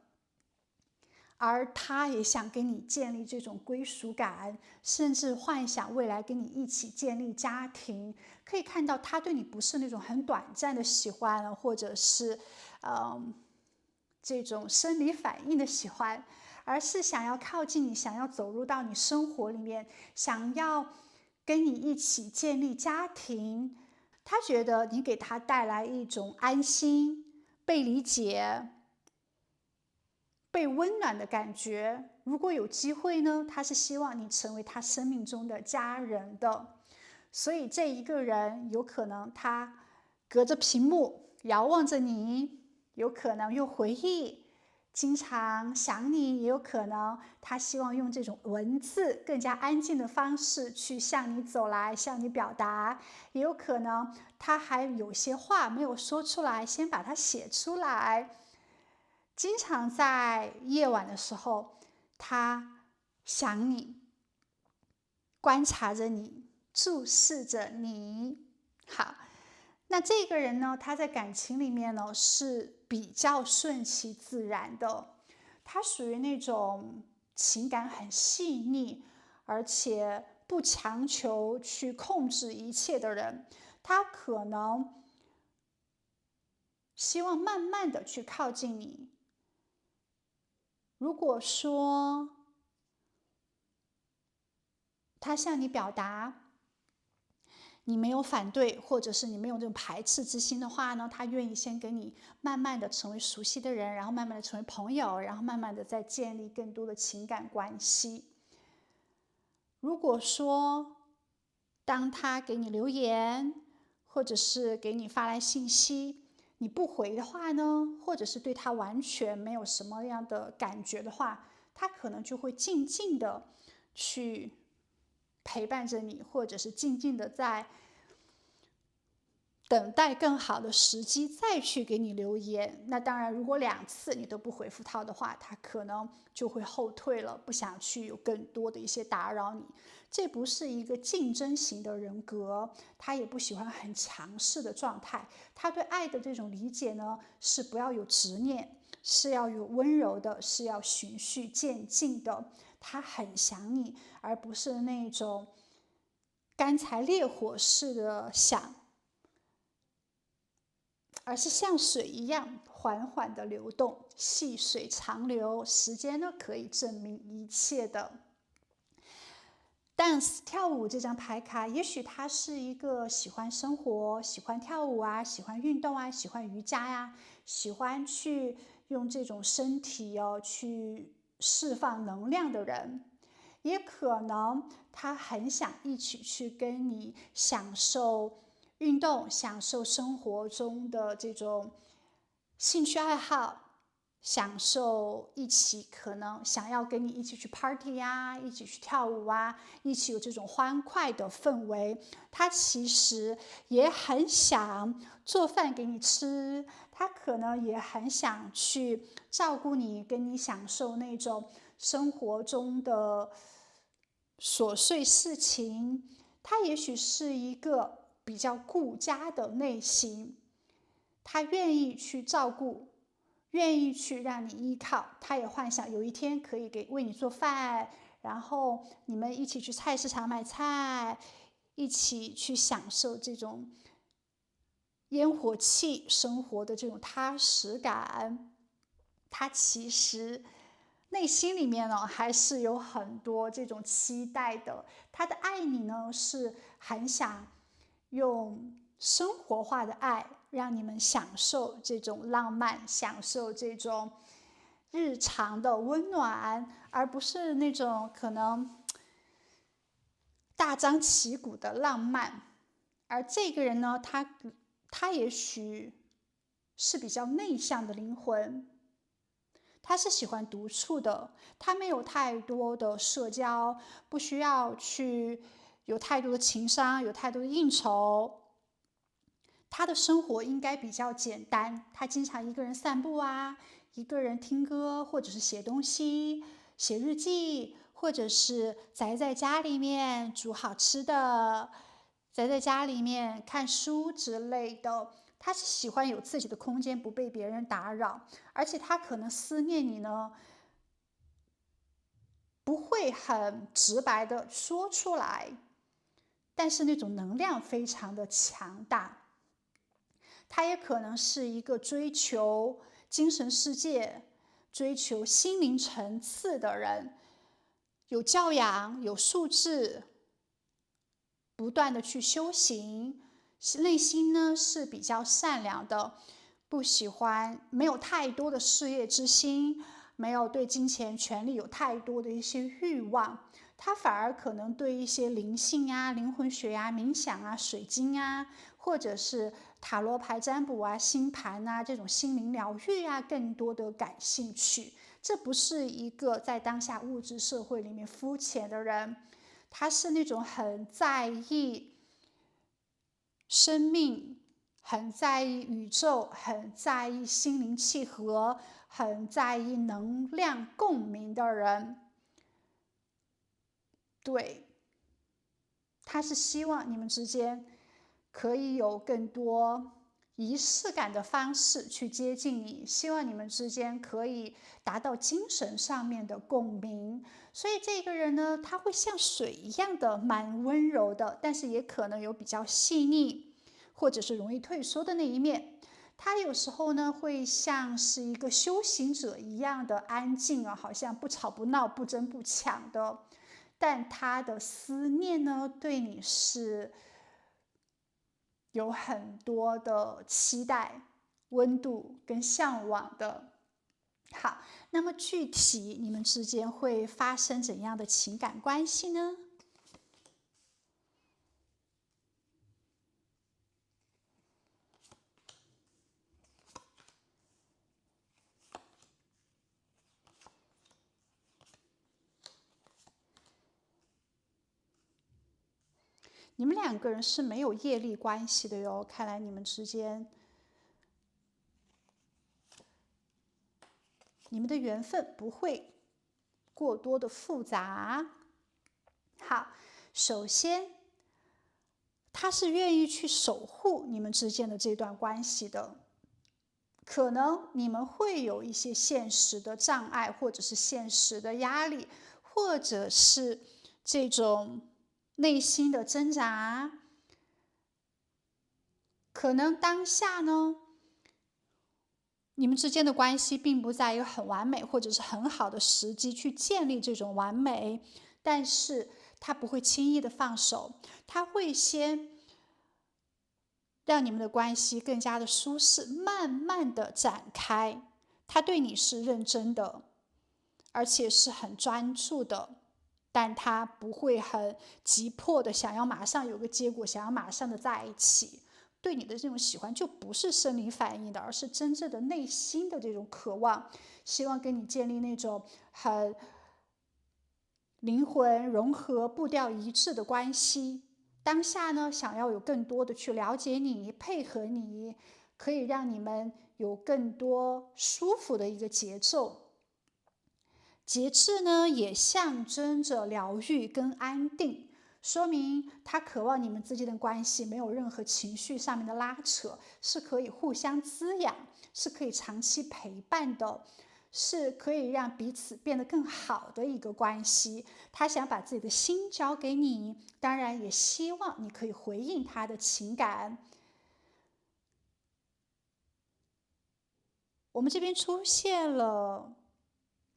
而他也想跟你建立这种归属感，甚至幻想未来跟你一起建立家庭。可以看到他对你不是那种很短暂的喜欢，或者是这种生理反应的喜欢，而是想要靠近你，想要走入到你生活里面，想要跟你一起建立家庭。他觉得你给他带来一种安心、被理解、被温暖的感觉。如果有机会呢，他是希望你成为他生命中的家人的。所以这一个人有可能他隔着屏幕遥望着你，有可能用回忆经常想你，也有可能他希望用这种文字更加安静的方式去向你走来，向你表达。也有可能他还有些话没有说出来，先把它写出来。经常在夜晚的时候，他想你，观察着你，注视着你。好，那这个人呢，他在感情里面呢是比较顺其自然的，他属于那种情感很细腻，而且不强求去控制一切的人。他可能希望慢慢的去靠近你。如果说他向你表达你没有反对，或者是你没有这种排斥之心的话呢，他愿意先跟你慢慢的成为熟悉的人，然后慢慢的成为朋友，然后慢慢的再建立更多的情感关系。如果说当他给你留言，或者是给你发来信息，你不回的话呢，或者是对他完全没有什么样的感觉的话，他可能就会静静的去陪伴着你，或者是静静的在等待更好的时机再去给你留言。那当然，如果2次你都不回复他的话，他可能就会后退了，不想去有更多的一些打扰你。这不是一个竞争型的人格，他也不喜欢很强势的状态。他对爱的这种理解呢，是不要有执念，是要有温柔的，是要循序渐进的。他很想你，而不是那种干柴烈火式的想，而是像水一样缓缓的流动，细水长流。时间呢，可以证明一切的。Dance 跳舞这张牌卡，也许他是一个喜欢生活、喜欢跳舞啊、喜欢运动啊、喜欢瑜伽呀、喜欢去用这种身体去释放能量的人。也可能他很想一起去跟你享受运动，享受生活中的这种兴趣爱好，享受一起可能想要跟你一起去 party 呀，一起去跳舞啊，一起有这种欢快的氛围。他其实也很想做饭给你吃，他可能也很想去照顾你，跟你享受那种生活中的琐碎事情。他也许是一个比较顾家的类型，他愿意去照顾，愿意去让你依靠。他也幻想有一天可以为你做饭，然后你们一起去菜市场买菜，一起去享受这种烟火气生活的这种踏实感。他其实内心里面呢，还是有很多这种期待的。他的爱你呢，是很想用生活化的爱，让你们享受这种浪漫，享受这种日常的温暖，而不是那种可能大张旗鼓的浪漫。而这个人呢，他也许是比较内向的灵魂，他是喜欢独处的，他没有太多的社交，不需要去有太多的情商，有太多的应酬。他的生活应该比较简单，他经常一个人散步啊，一个人听歌，或者是写东西、写日记，或者是宅在家里面煮好吃的，宅在家里面看书之类的。他是喜欢有自己的空间，不被别人打扰，而且他可能思念你呢，不会很直白的说出来，但是那种能量非常的强大。他也可能是一个追求精神世界、追求心灵层次的人，有教养、有素质，不断的去修行，内心呢是比较善良的，不喜欢没有太多的事业之心，没有对金钱、权力有太多的一些欲望。他反而可能对一些灵性啊、灵魂学啊、冥想啊、水晶啊，或者是塔罗牌占卜啊、星盘啊这种心灵疗愈啊，更多的感兴趣。这不是一个在当下物质社会里面肤浅的人，他是那种很在意生命，很在意宇宙，很在意心灵契合，很在意能量共鸣的人。对，他是希望你们之间可以有更多仪式感的方式去接近你，希望你们之间可以达到精神上面的共鸣。所以这个人呢，他会像水一样的蛮温柔的，但是也可能有比较细腻，或者是容易退缩的那一面。他有时候呢，会像是一个修行者一样的安静啊，好像不吵不闹、不争不抢的。但他的思念呢，对你是有很多的期待、温度跟向往的。好，那么具体你们之间会发生怎样的情感关系呢？你们两个人是没有业力关系的哟，看来你们之间，你们的缘分不会过多的复杂。好，首先，他是愿意去守护你们之间的这段关系的。可能你们会有一些现实的障碍，或者是现实的压力，或者是这种内心的挣扎。可能当下呢，你们之间的关系并不在一个很完美或者是很好的时机去建立这种完美，但是他不会轻易的放手，他会先让你们的关系更加的舒适，慢慢的展开。他对你是认真的，而且是很专注的，但他不会很急迫的想要马上有个结果，想要马上的在一起。对你的这种喜欢就不是生理反应的，而是真正的内心的这种渴望，希望跟你建立那种很灵魂融合、步调一致的关系。当下呢，想要有更多的去了解你、配合你，可以让你们有更多舒服的一个节奏。节制呢，也象征着疗愈跟安定，说明他渴望你们之间的关系没有任何情绪上面的拉扯，是可以互相滋养，是可以长期陪伴的，是可以让彼此变得更好的一个关系。他想把自己的心交给你，当然也希望你可以回应他的情感。我们这边出现了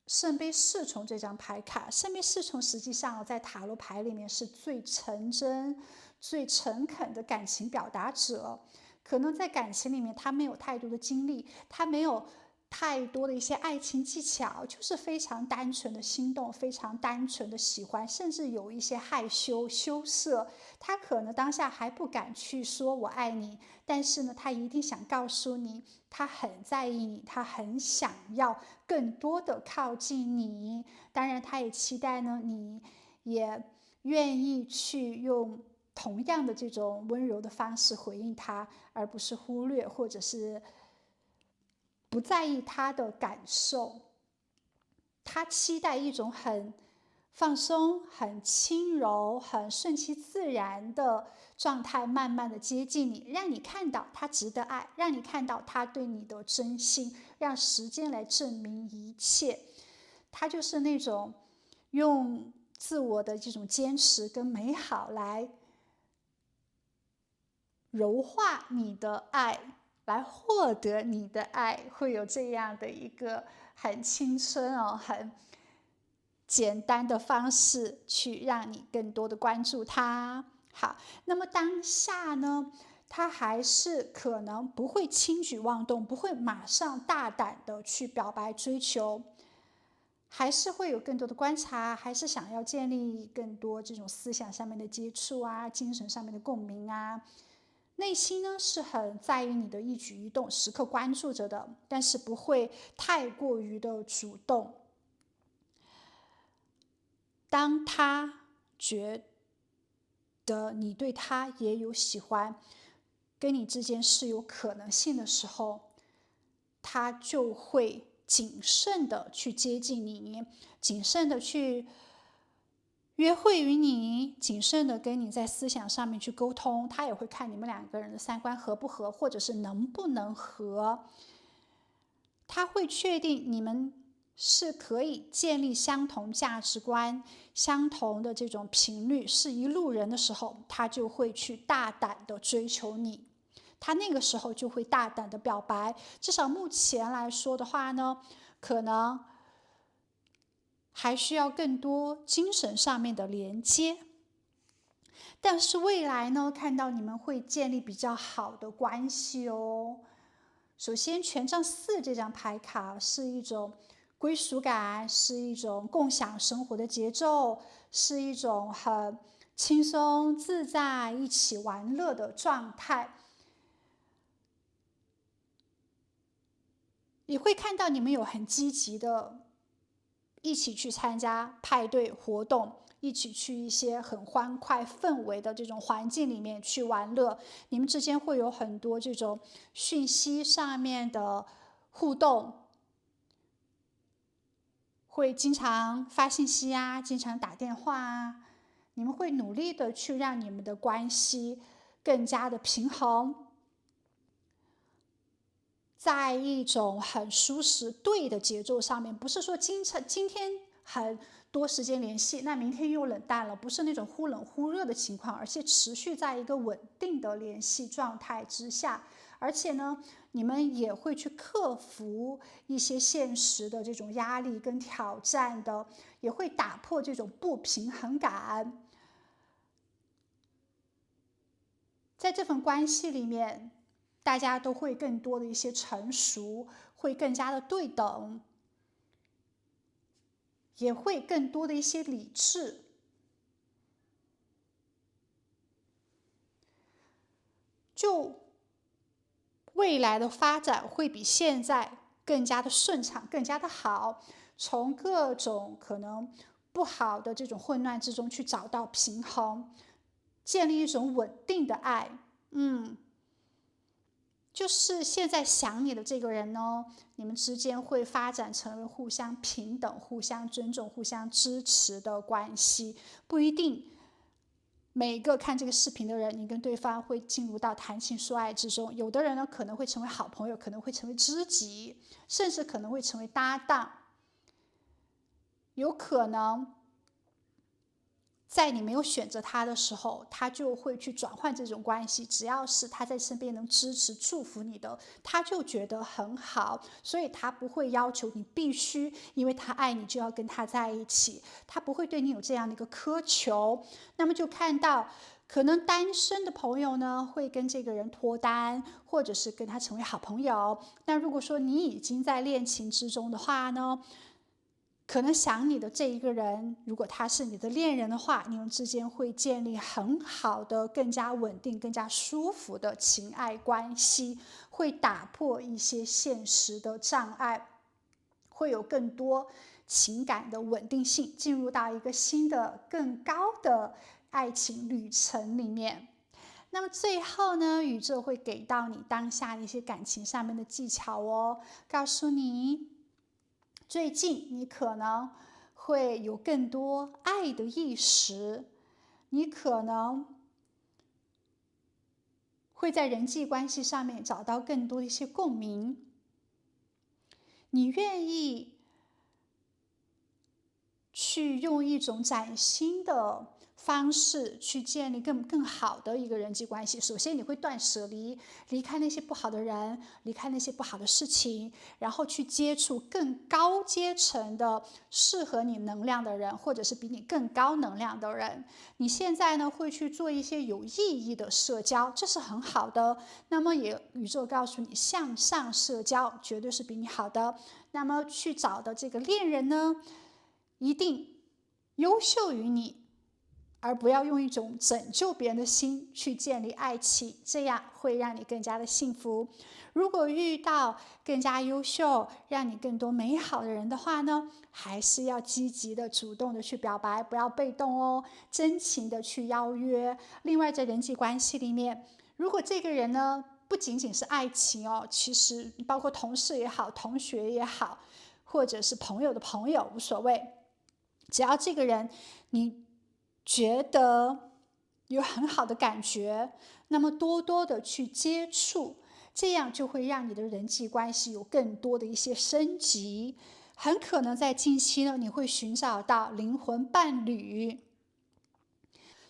圣杯侍从这张牌卡，圣杯侍从实际上在塔罗牌里面是最纯真、最诚恳的感情表达者。可能在感情里面，他没有太多的经历，他没有太多的一些爱情技巧，就是非常单纯的心动，非常单纯的喜欢，甚至有一些害羞、羞涩。他可能当下还不敢去说我爱你，但是呢，他一定想告诉你，他很在意你，他很想要更多的靠近你。当然，他也期待呢，你也愿意去用同样的这种温柔的方式回应他，而不是忽略或者是不在意他的感受。他期待一种很放松、很轻柔、很顺其自然的状态，慢慢的接近你，让你看到他值得爱，让你看到他对你的真心，让时间来证明一切。他就是那种用自我的这种坚持跟美好来柔化你的爱，来获得你的爱，会有这样的一个很青春哦，很简单的方式去让你更多的关注他。好，那么当下呢，他还是可能不会轻举妄动，不会马上大胆的去表白追求，还是会有更多的观察，还是想要建立更多这种思想上面的接触啊，精神上面的共鸣啊。内心呢是很在意你的一举一动，时刻关注着的，但是不会太过于的主动。当他觉得你对他也有喜欢，跟你之间是有可能性的时候，他就会谨慎的去接近你，谨慎的去约会于你，谨慎的跟你在思想上面去沟通。他也会看你们两个人的三观合不合，或者是能不能合。他会确定你们是可以建立相同价值观、相同的这种频率，是一路人的时候，他就会去大胆的追求你。他那个时候就会大胆的表白。至少目前来说的话呢，可能还需要更多精神上面的连接。但是未来呢，看到你们会建立比较好的关系哦。首先，权杖4这张牌卡是一种归属感，是一种共享生活的节奏，是一种很轻松自在、一起玩乐的状态。你会看到你们有很积极的一起去参加派对活动，一起去一些很欢快氛围的这种环境里面去玩乐，你们之间会有很多这种讯息上面的互动，会经常发信息啊，经常打电话啊，你们会努力的去让你们的关系更加的平衡，在一种很舒适对的节奏上面，不是说今天很多时间联系，那明天又冷淡了，不是那种忽冷忽热的情况，而且持续在一个稳定的联系状态之下。而且呢，你们也会去克服一些现实的这种压力跟挑战的，也会打破这种不平衡感。在这份关系里面，大家都会更多的一些成熟，会更加的对等，也会更多的一些理智。就未来的发展会比现在更加的顺畅，更加的好，从各种可能不好的这种混乱之中去找到平衡，建立一种稳定的爱。就是现在想你的这个人呢，你们之间会发展成为互相平等、互相尊重、互相支持的关系，不一定每个看这个视频的人，你跟对方会进入到谈情说爱之中。有的人呢，可能会成为好朋友，可能会成为知己，甚至可能会成为搭档。有可能在你没有选择他的时候，他就会去转换这种关系。只要是他在身边能支持、祝福你的，他就觉得很好。所以他不会要求你必须，因为他爱你就要跟他在一起。他不会对你有这样的一个苛求。那么就看到，可能单身的朋友呢，会跟这个人脱单，或者是跟他成为好朋友。那如果说你已经在恋情之中的话呢，可能想你的这一个人，如果他是你的恋人的话，你们之间会建立很好的、更加稳定、更加舒服的情爱关系，会打破一些现实的障碍，会有更多情感的稳定性，进入到一个新的、更高的爱情旅程里面。那么最后呢，宇宙会给到你当下的一些感情上面的技巧哦，告诉你最近你可能会有更多爱的意识，你可能会在人际关系上面找到更多的一些共鸣，你愿意去用一种崭新的方式去建立更好的一个人际关系。首先你会断舍离，离开那些不好的人，离开那些不好的事情，然后去接触更高阶层的适合你能量的人，或者是比你更高能量的人。你现在呢会去做一些有意义的社交，这是很好的。那么也宇宙告诉你，向上社交绝对是比你好的。那么去找的这个恋人呢，一定优秀于你，而不要用一种拯救别人的心去建立爱情，这样会让你更加的幸福。如果遇到更加优秀、让你更多美好的人的话呢，还是要积极的、主动的去表白，不要被动哦，真情的去邀约。另外，在人际关系里面，如果这个人呢，不仅仅是爱情哦，其实包括同事也好、同学也好，或者是朋友的朋友，无所谓。只要这个人你觉得有很好的感觉，那么多多的去接触，这样就会让你的人际关系有更多的一些升级。很可能在近期呢，你会寻找到灵魂伴侣。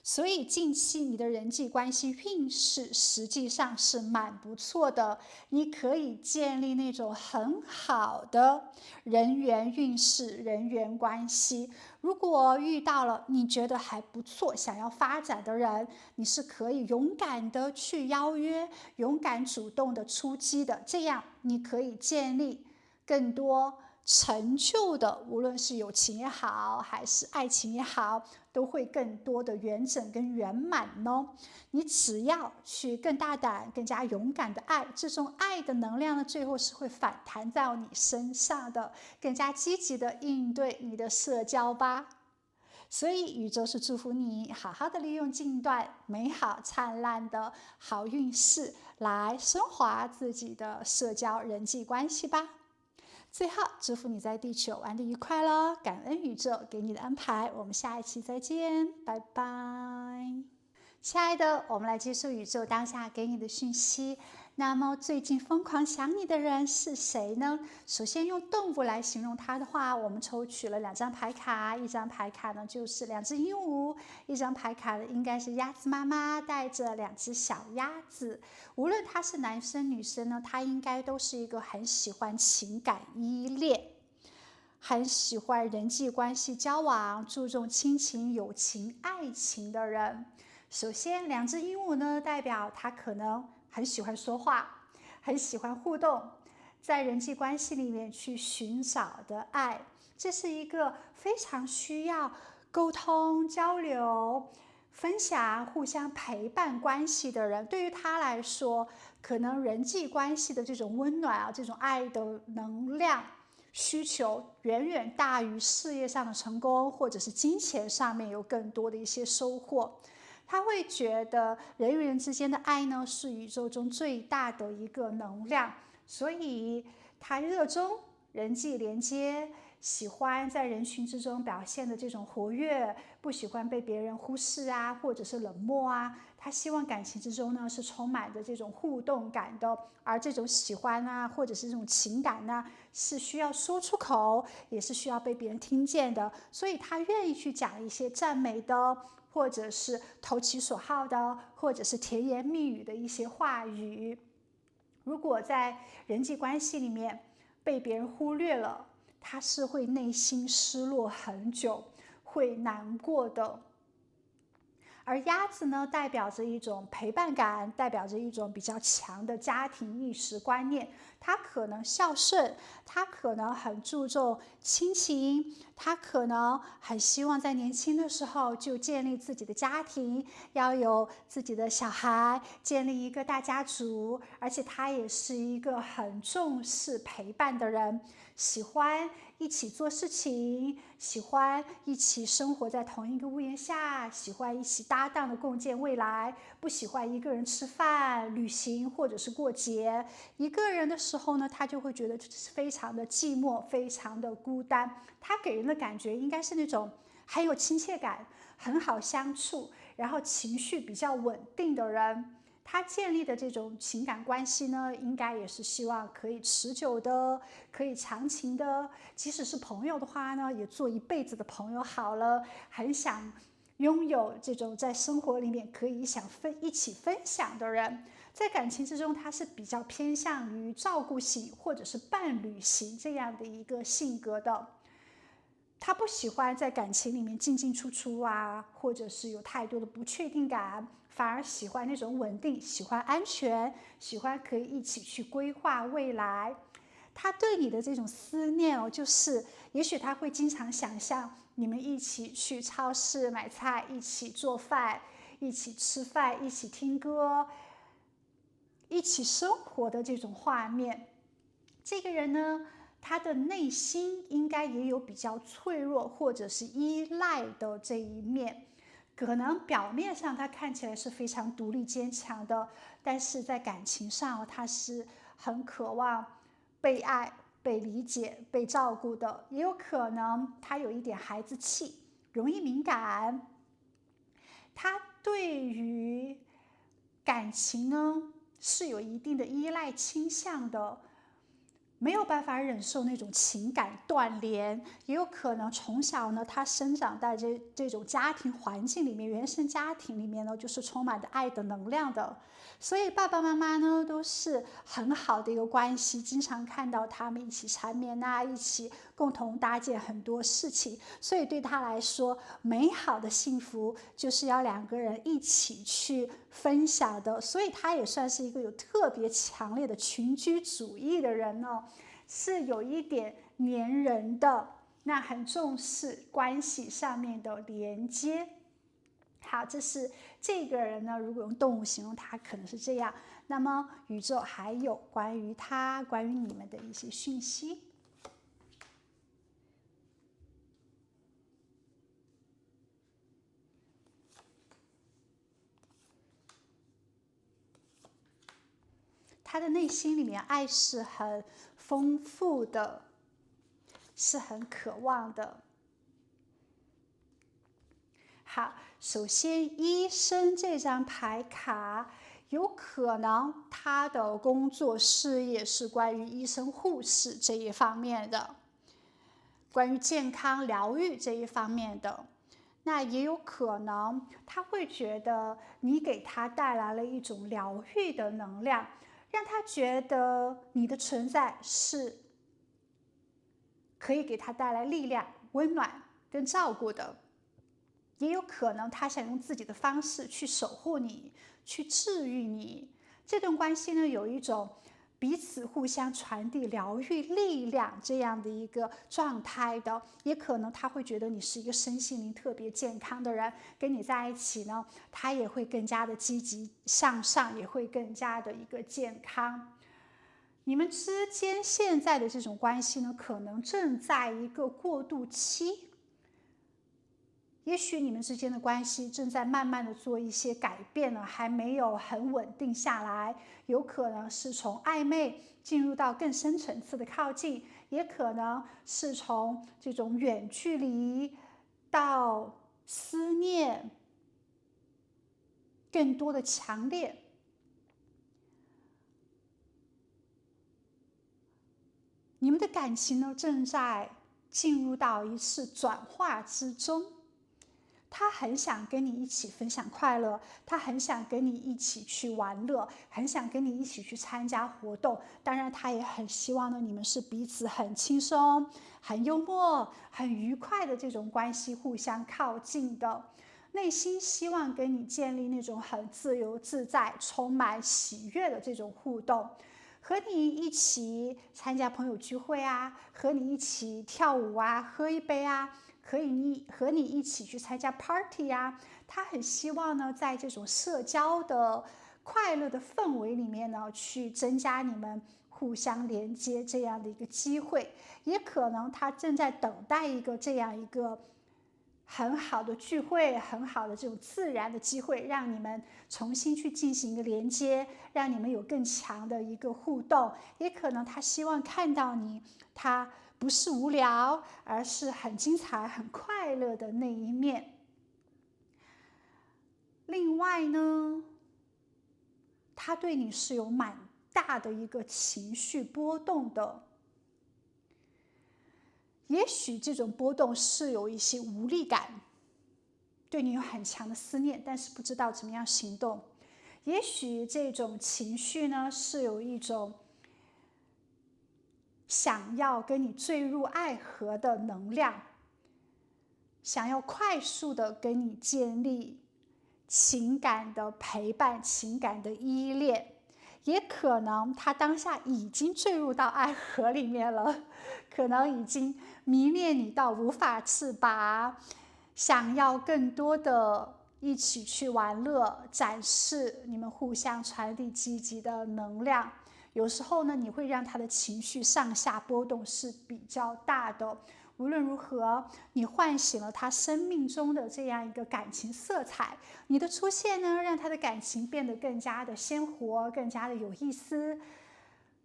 所以近期你的人际关系运势实际上是蛮不错的，你可以建立那种很好的人缘运势、人缘关系。如果遇到了你觉得还不错、想要发展的人，你是可以勇敢的去邀约，勇敢主动的出击的，这样你可以建立更多成就的，无论是友情也好，还是爱情也好，都会更多的完整跟圆满呢。你只要去更大胆、更加勇敢的爱，这种爱的能量呢，最后是会反弹到你身上的，更加积极的应对你的社交吧。所以宇宙是祝福你好好的利用近段美好灿烂的好运势来升华自己的社交人际关系吧。最后，祝福你在地球玩得愉快咯！感恩宇宙给你的安排，我们下一期再见，拜拜。亲爱的，我们来接受宇宙当下给你的讯息。那么最近疯狂想你的人是谁呢？首先用动物来形容他的话，我们抽取了2张牌卡，一张牌卡呢就是2只鹦鹉，一张牌卡呢应该是鸭子妈妈带着2只小鸭子。无论他是男生女生呢，他应该都是一个很喜欢情感依恋，很喜欢人际关系交往，注重亲情、友情、爱情的人。首先2只鹦鹉呢，代表他可能很喜欢说话，很喜欢互动，在人际关系里面去寻找的爱，这是一个非常需要沟通、交流、分享、互相陪伴关系的人。对于他来说，可能人际关系的这种温暖啊，这种爱的能量需求远远大于事业上的成功，或者是金钱上面有更多的一些收获。他会觉得人与人之间的爱呢，是宇宙中最大的一个能量，所以他热衷人际连接，喜欢在人群之中表现的这种活跃，不喜欢被别人忽视啊，或者是冷漠啊。他希望感情之中呢是充满着这种互动感的，而这种喜欢啊，或者是这种情感呢，是需要说出口，也是需要被别人听见的。所以他愿意去讲一些赞美的，或者是投其所好的，或者是甜言蜜语的一些话语。如果在人际关系里面被别人忽略了，他是会内心失落很久，会难过的。而鸭子呢，代表着一种陪伴感，代表着一种比较强的家庭意识观念。他可能孝顺，他可能很注重亲情，他可能很希望在年轻的时候就建立自己的家庭，要有自己的小孩，建立一个大家族。而且他也是一个很重视陪伴的人，喜欢一起做事情，喜欢一起生活在同一个屋檐下，喜欢一起搭档的共建未来，不喜欢一个人吃饭、旅行或者是过节。一个人的时候呢，他就会觉得非常的寂寞，非常的孤单。他给人的感觉应该是那种很有亲切感，很好相处，然后情绪比较稳定的人。他建立的这种情感关系呢，应该也是希望可以持久的，可以长情的。即使是朋友的话呢，也做一辈子的朋友好了。很想拥有这种在生活里面可以一起分享的人。在感情之中，他是比较偏向于照顾型或者是伴侣型这样的一个性格的。他不喜欢在感情里面进进出出啊，或者是有太多的不确定感，反而喜欢那种稳定，喜欢安全，喜欢可以一起去规划未来。他对你的这种思念哦，就是也许他会经常想象你们一起去超市买菜，一起做饭，一起吃饭，一起听歌，一起生活的这种画面。这个人呢，他的内心应该也有比较脆弱或者是依赖的这一面。可能表面上他看起来是非常独立坚强的，但是在感情上他是很渴望被爱、被理解、被照顾的。也有可能他有一点孩子气，容易敏感。他对于感情呢是有一定的依赖倾向的，没有办法忍受那种情感断联。也有可能从小呢，他生长在这种家庭环境里面，原生家庭里面呢，就是充满着爱的能量的。所以爸爸妈妈呢都是很好的一个关系，经常看到他们一起缠绵啊，一起共同搭建很多事情。所以对他来说，美好的幸福就是要2个人一起去分享的。所以他也算是一个有特别强烈的群居主义的人哦，是有一点黏人的，那很重视关系上面的连接。好，这是这个人呢，如果用动物形容他，可能是这样。那么宇宙还有关于他、关于你们的一些讯息。他的内心里面爱是很丰富的，是很渴望的。好，首先医生这张牌卡，有可能他的工作事业是关于医生护士这一方面的，关于健康疗愈这一方面的。那也有可能他会觉得你给他带来了一种疗愈的能量，让他觉得你的存在是可以给他带来力量、温暖跟照顾的。也有可能他想用自己的方式去守护你，去治愈你。这段关系呢，有一种彼此互相传递疗愈力量这样的一个状态的。也可能他会觉得你是一个身心灵特别健康的人，跟你在一起呢，他也会更加的积极向上，也会更加的一个健康。你们之间现在的这种关系呢，可能正在一个过渡期。也许你们之间的关系正在慢慢的做一些改变呢，还没有很稳定下来，有可能是从暧昧进入到更深层次的靠近，也可能是从这种远距离到思念更多的强烈。你们的感情呢，正在进入到一次转化之中。他很想跟你一起分享快乐，他很想跟你一起去玩乐，很想跟你一起去参加活动。当然，他也很希望呢，你们是彼此很轻松、很幽默、很愉快的这种关系，互相靠近的。内心希望跟你建立那种很自由自在、充满喜悦的这种互动。和你一起参加朋友聚会啊，和你一起跳舞啊，喝一杯啊，和你一起去参加 party 呀，他很希望呢，在这种社交的快乐的氛围里面呢，去增加你们互相连接这样的一个机会。也可能他正在等待一个这样一个很好的聚会，很好的这种自然的机会，让你们重新去进行一个连接，让你们有更强的一个互动。也可能他希望看到你，他不是无聊，而是很精彩、很快乐的那一面。另外呢，他对你是有蛮大的一个情绪波动的。也许这种波动是有一些无力感，对你有很强的思念，但是不知道怎么样行动。也许这种情绪呢，是有一种想要跟你坠入爱河的能量，想要快速的跟你建立情感的陪伴、情感的依恋。也可能他当下已经坠入到爱河里面了，可能已经迷恋你到无法自拔，想要更多的一起去玩乐，展示你们互相传递积极的能量。有时候呢，你会让他的情绪上下波动是比较大的。无论如何，你唤醒了他生命中的这样一个感情色彩。你的出现呢，让他的感情变得更加的鲜活，更加的有意思。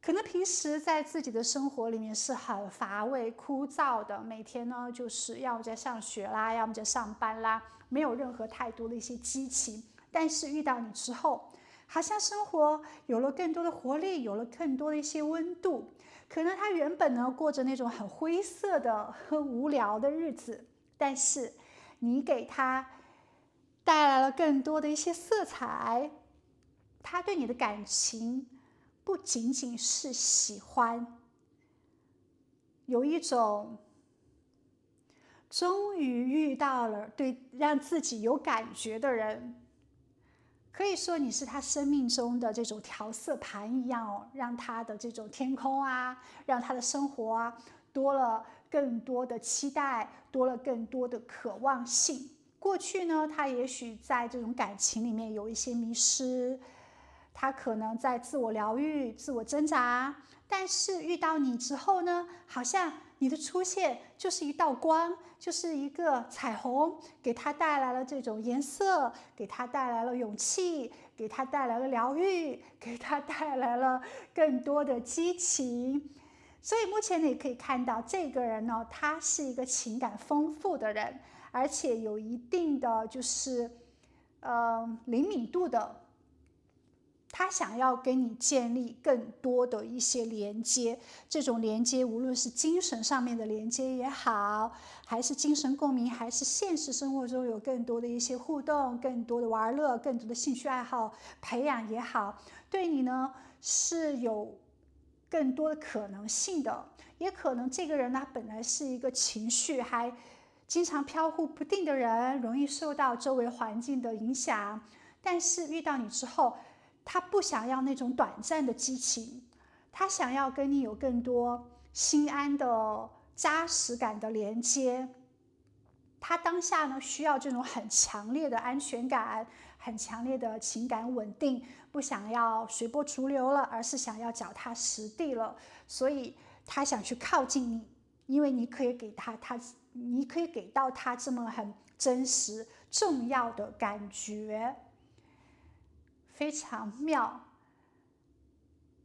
可能平时在自己的生活里面是很乏味、枯燥的，每天呢就是要么在上学啦，要么在上班啦，没有任何太多的一些激情。但是遇到你之后，好像生活有了更多的活力，有了更多的一些温度。可能他原本呢过着那种很灰色的、很无聊的日子，但是你给他带来了更多的一些色彩，他对你的感情不仅仅是喜欢，有一种终于遇到了对让自己有感觉的人。可以说你是他生命中的这种调色盘一样哦，让他的这种天空啊，让他的生活啊，多了更多的期待，多了更多的渴望性。过去呢，他也许在这种感情里面有一些迷失，他可能在自我疗愈、自我挣扎，但是遇到你之后呢，好像你的出现就是一道光，就是一个彩虹，给他带来了这种颜色，给他带来了勇气，给他带来了疗愈，给他带来了更多的激情。所以目前你可以看到，这个人呢，他是一个情感丰富的人，而且有一定的灵敏度的。他想要跟你建立更多的一些连接，这种连接无论是精神上面的连接也好，还是精神共鸣，还是现实生活中有更多的一些互动，更多的玩乐，更多的兴趣爱好培养也好，对你呢是有更多的可能性的。也可能这个人呢本来是一个情绪还经常飘忽不定的人，容易受到周围环境的影响，但是遇到你之后，他不想要那种短暂的激情，他想要跟你有更多心安的扎实感的连接。他当下呢需要这种很强烈的安全感，很强烈的情感稳定，不想要随波逐流了，而是想要脚踏实地了。所以他想去靠近你，因为你可以给你可以给到他这么很真实重要的感觉。非常妙。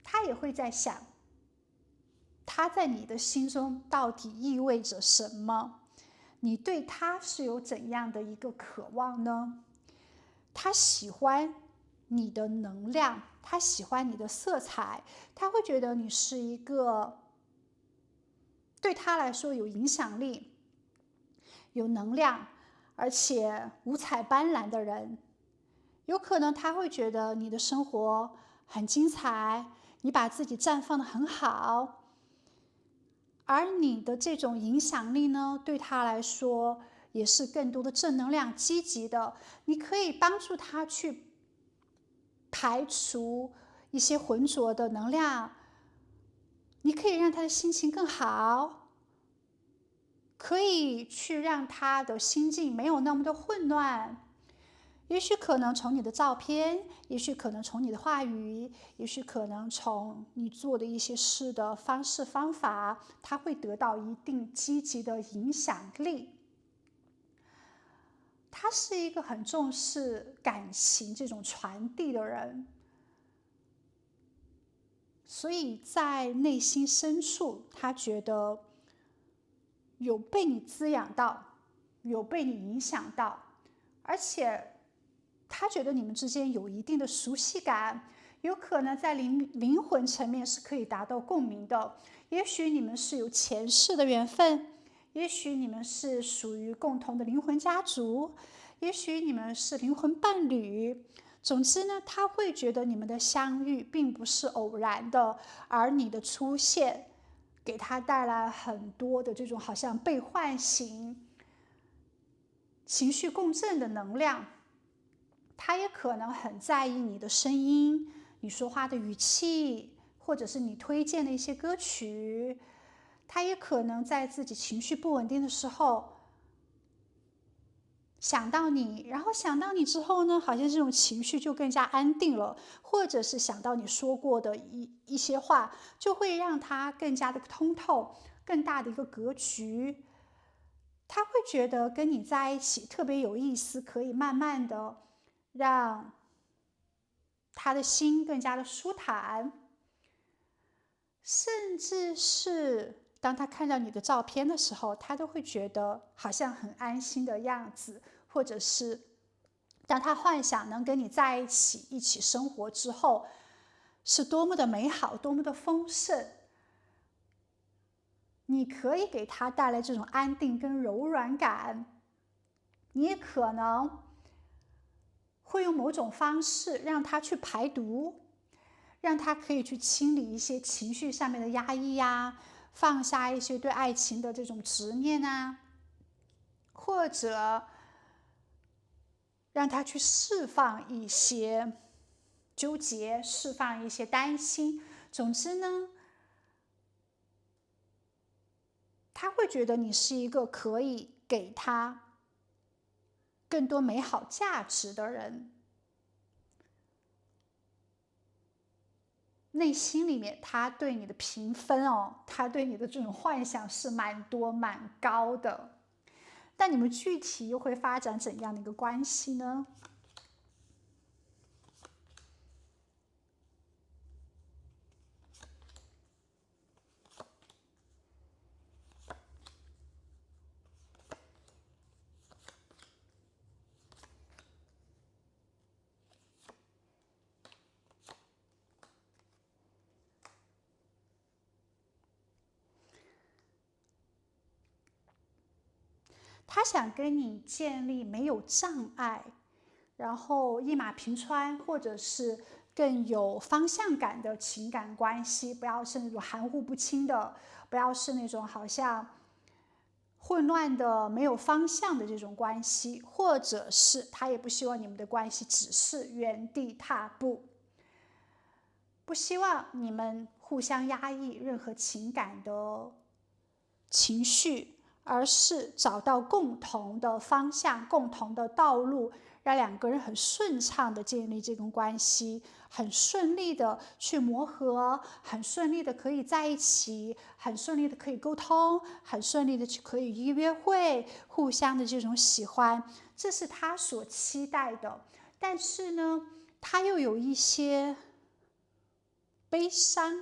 他也会在想，他在你的心中到底意味着什么？你对他是有怎样的一个渴望呢？他喜欢你的能量，他喜欢你的色彩，他会觉得你是一个对他来说有影响力、有能量，而且五彩斑斓的人。有可能他会觉得你的生活很精彩，你把自己绽放得很好，而你的这种影响力呢，对他来说也是更多的正能量、积极的。你可以帮助他去排除一些浑浊的能量，你可以让他的心情更好，可以去让他的心境没有那么的混乱。也许可能从你的照片，也许可能从你的话语，也许可能从你做的一些事的方式方法，他会得到一定积极的影响力。他是一个很重视感情这种传递的人，所以在内心深处，他觉得有被你滋养到，有被你影响到，而且他觉得你们之间有一定的熟悉感，有可能在灵魂层面是可以达到共鸣的。也许你们是有前世的缘分，也许你们是属于共同的灵魂家族，也许你们是灵魂伴侣。总之呢，他会觉得你们的相遇并不是偶然的，而你的出现给他带来很多的这种好像被唤醒、情绪共振的能量。他也可能很在意你的声音，你说话的语气，或者是你推荐的一些歌曲。他也可能在自己情绪不稳定的时候想到你，然后想到你之后呢，好像这种情绪就更加安定了，或者是想到你说过的一些话，就会让他更加的通透，更大的一个格局。他会觉得跟你在一起特别有意思，可以慢慢的让他的心更加的舒坦，甚至是当他看到你的照片的时候，他都会觉得好像很安心的样子，或者是当他幻想能跟你在一起，一起生活之后，是多么的美好，多么的丰盛。你可以给他带来这种安定跟柔软感，你也可能会用某种方式让他去排毒，让他可以去清理一些情绪上面的压抑呀，放下一些对爱情的这种执念啊，或者让他去释放一些纠结，释放一些担心。总之呢，他会觉得你是一个可以给他更多美好价值的人。内心里面他对你的评分他对你的这种幻想是蛮多蛮高的。但你们具体又会发展怎样的一个关系呢？他想跟你建立没有障碍，然后一马平川，或者是更有方向感的情感关系，不要是那种含糊不清的，不要是那种好像混乱的、没有方向的这种关系，或者是他也不希望你们的关系只是原地踏步，不希望你们互相压抑任何情感的情绪，而是找到共同的方向、共同的道路，让两个人很顺畅的建立这种关系，很顺利的去磨合，很顺利的可以在一起，很顺利的可以沟通，很顺利的去可以约会，互相的这种喜欢，这是他所期待的。但是呢，他又有一些悲伤，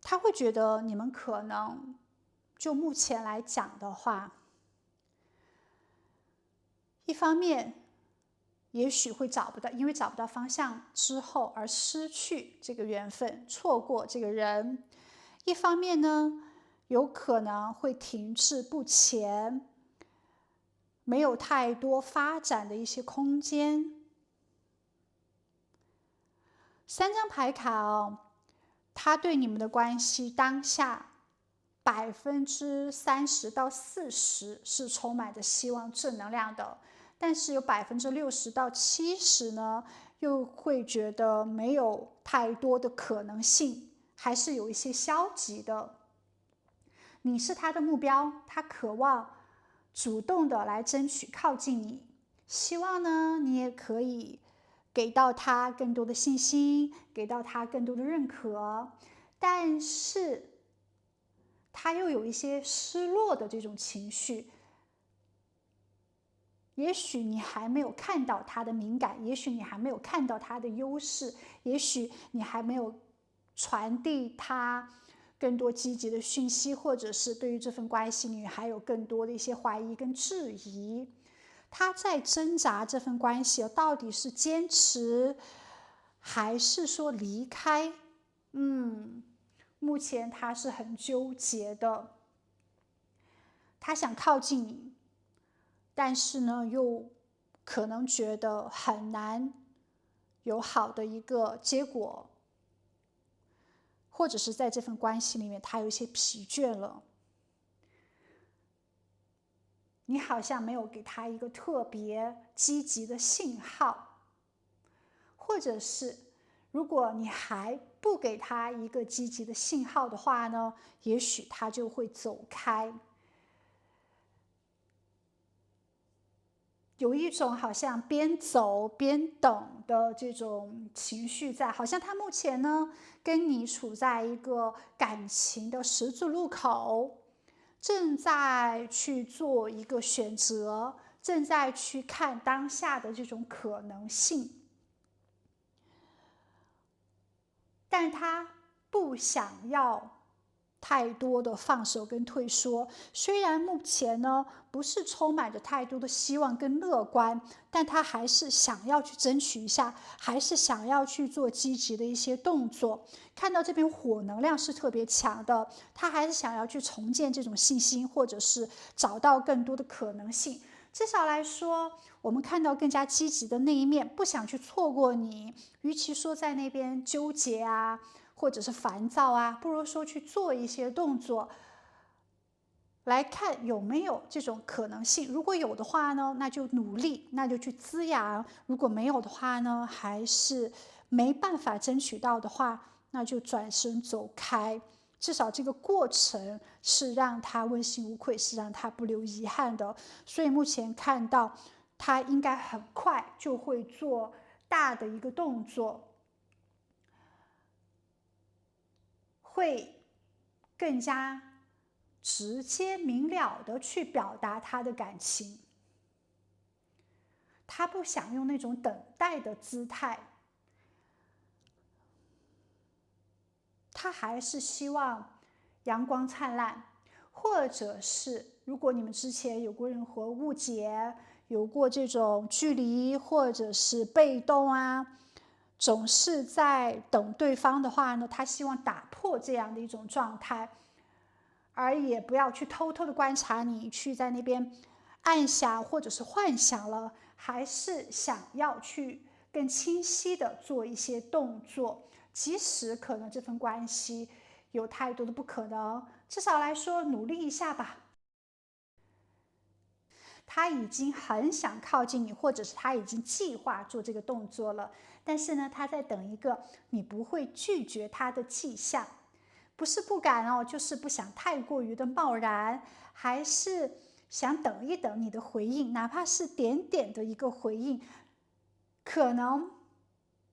他会觉得你们可能就目前来讲的话，一方面也许会找不到，因为找不到方向之后而失去这个缘分，错过这个人；一方面呢，有可能会停滞不前，没有太多发展的一些空间。三张牌卡哦，他对你们的关系当下30%到40%是充满着希望、正能量的，但是有60%到70%呢，又会觉得没有太多的可能性，还是有一些消极的。你是他的目标，他渴望主动的来争取靠近你，希望呢你也可以给到他更多的信心，给到他更多的认可，但是他又有一些失落的这种情绪。也许你还没有看到他的敏感，也许你还没有看到他的优势，也许你还没有传递他更多积极的讯息，或者是对于这份关系你还有更多的一些怀疑跟质疑。他在挣扎这份关系到底是坚持还是说离开，目前他是很纠结的。他想靠近你，但是呢又可能觉得很难有好的一个结果，或者是在这份关系里面他有一些疲倦了，你好像没有给他一个特别积极的信号，或者是如果你还不给他一个积极的信号的话呢，也许他就会走开。有一种好像边走边等的这种情绪在，好像他目前呢跟你处在一个感情的十字路口，正在去做一个选择，正在去看当下的这种可能性，但他不想要太多的放手跟退缩，虽然目前呢不是充满着太多的希望跟乐观，但他还是想要去争取一下，还是想要去做积极的一些动作。看到这边火能量是特别强的，他还是想要去重建这种信心，或者是找到更多的可能性。至少来说，我们看到更加积极的那一面，不想去错过你。与其说在那边纠结啊，或者是烦躁啊，不如说去做一些动作，来看有没有这种可能性。如果有的话呢，那就努力，那就去滋养；如果没有的话呢，还是没办法争取到的话，那就转身走开。至少这个过程是让他问心无愧，是让他不留遗憾的。所以目前看到他应该很快就会做大的一个动作，会更加直接明了的去表达他的感情。他不想用那种等待的姿态，他还是希望阳光灿烂，或者是如果你们之前有过任何误解，有过这种距离或者是被动啊，总是在等对方的话呢，他希望打破这样的一种状态，而也不要去偷偷的观察你，去在那边暗想或者是幻想了，还是想要去更清晰的做一些动作，即使可能这份关系有太多的不可能，至少来说努力一下吧。他已经很想靠近你，或者是他已经计划做这个动作了，但是呢，他在等一个你不会拒绝他的迹象，不是不敢哦，就是不想太过于的贸然，还是想等一等你的回应，哪怕是点点的一个回应，可能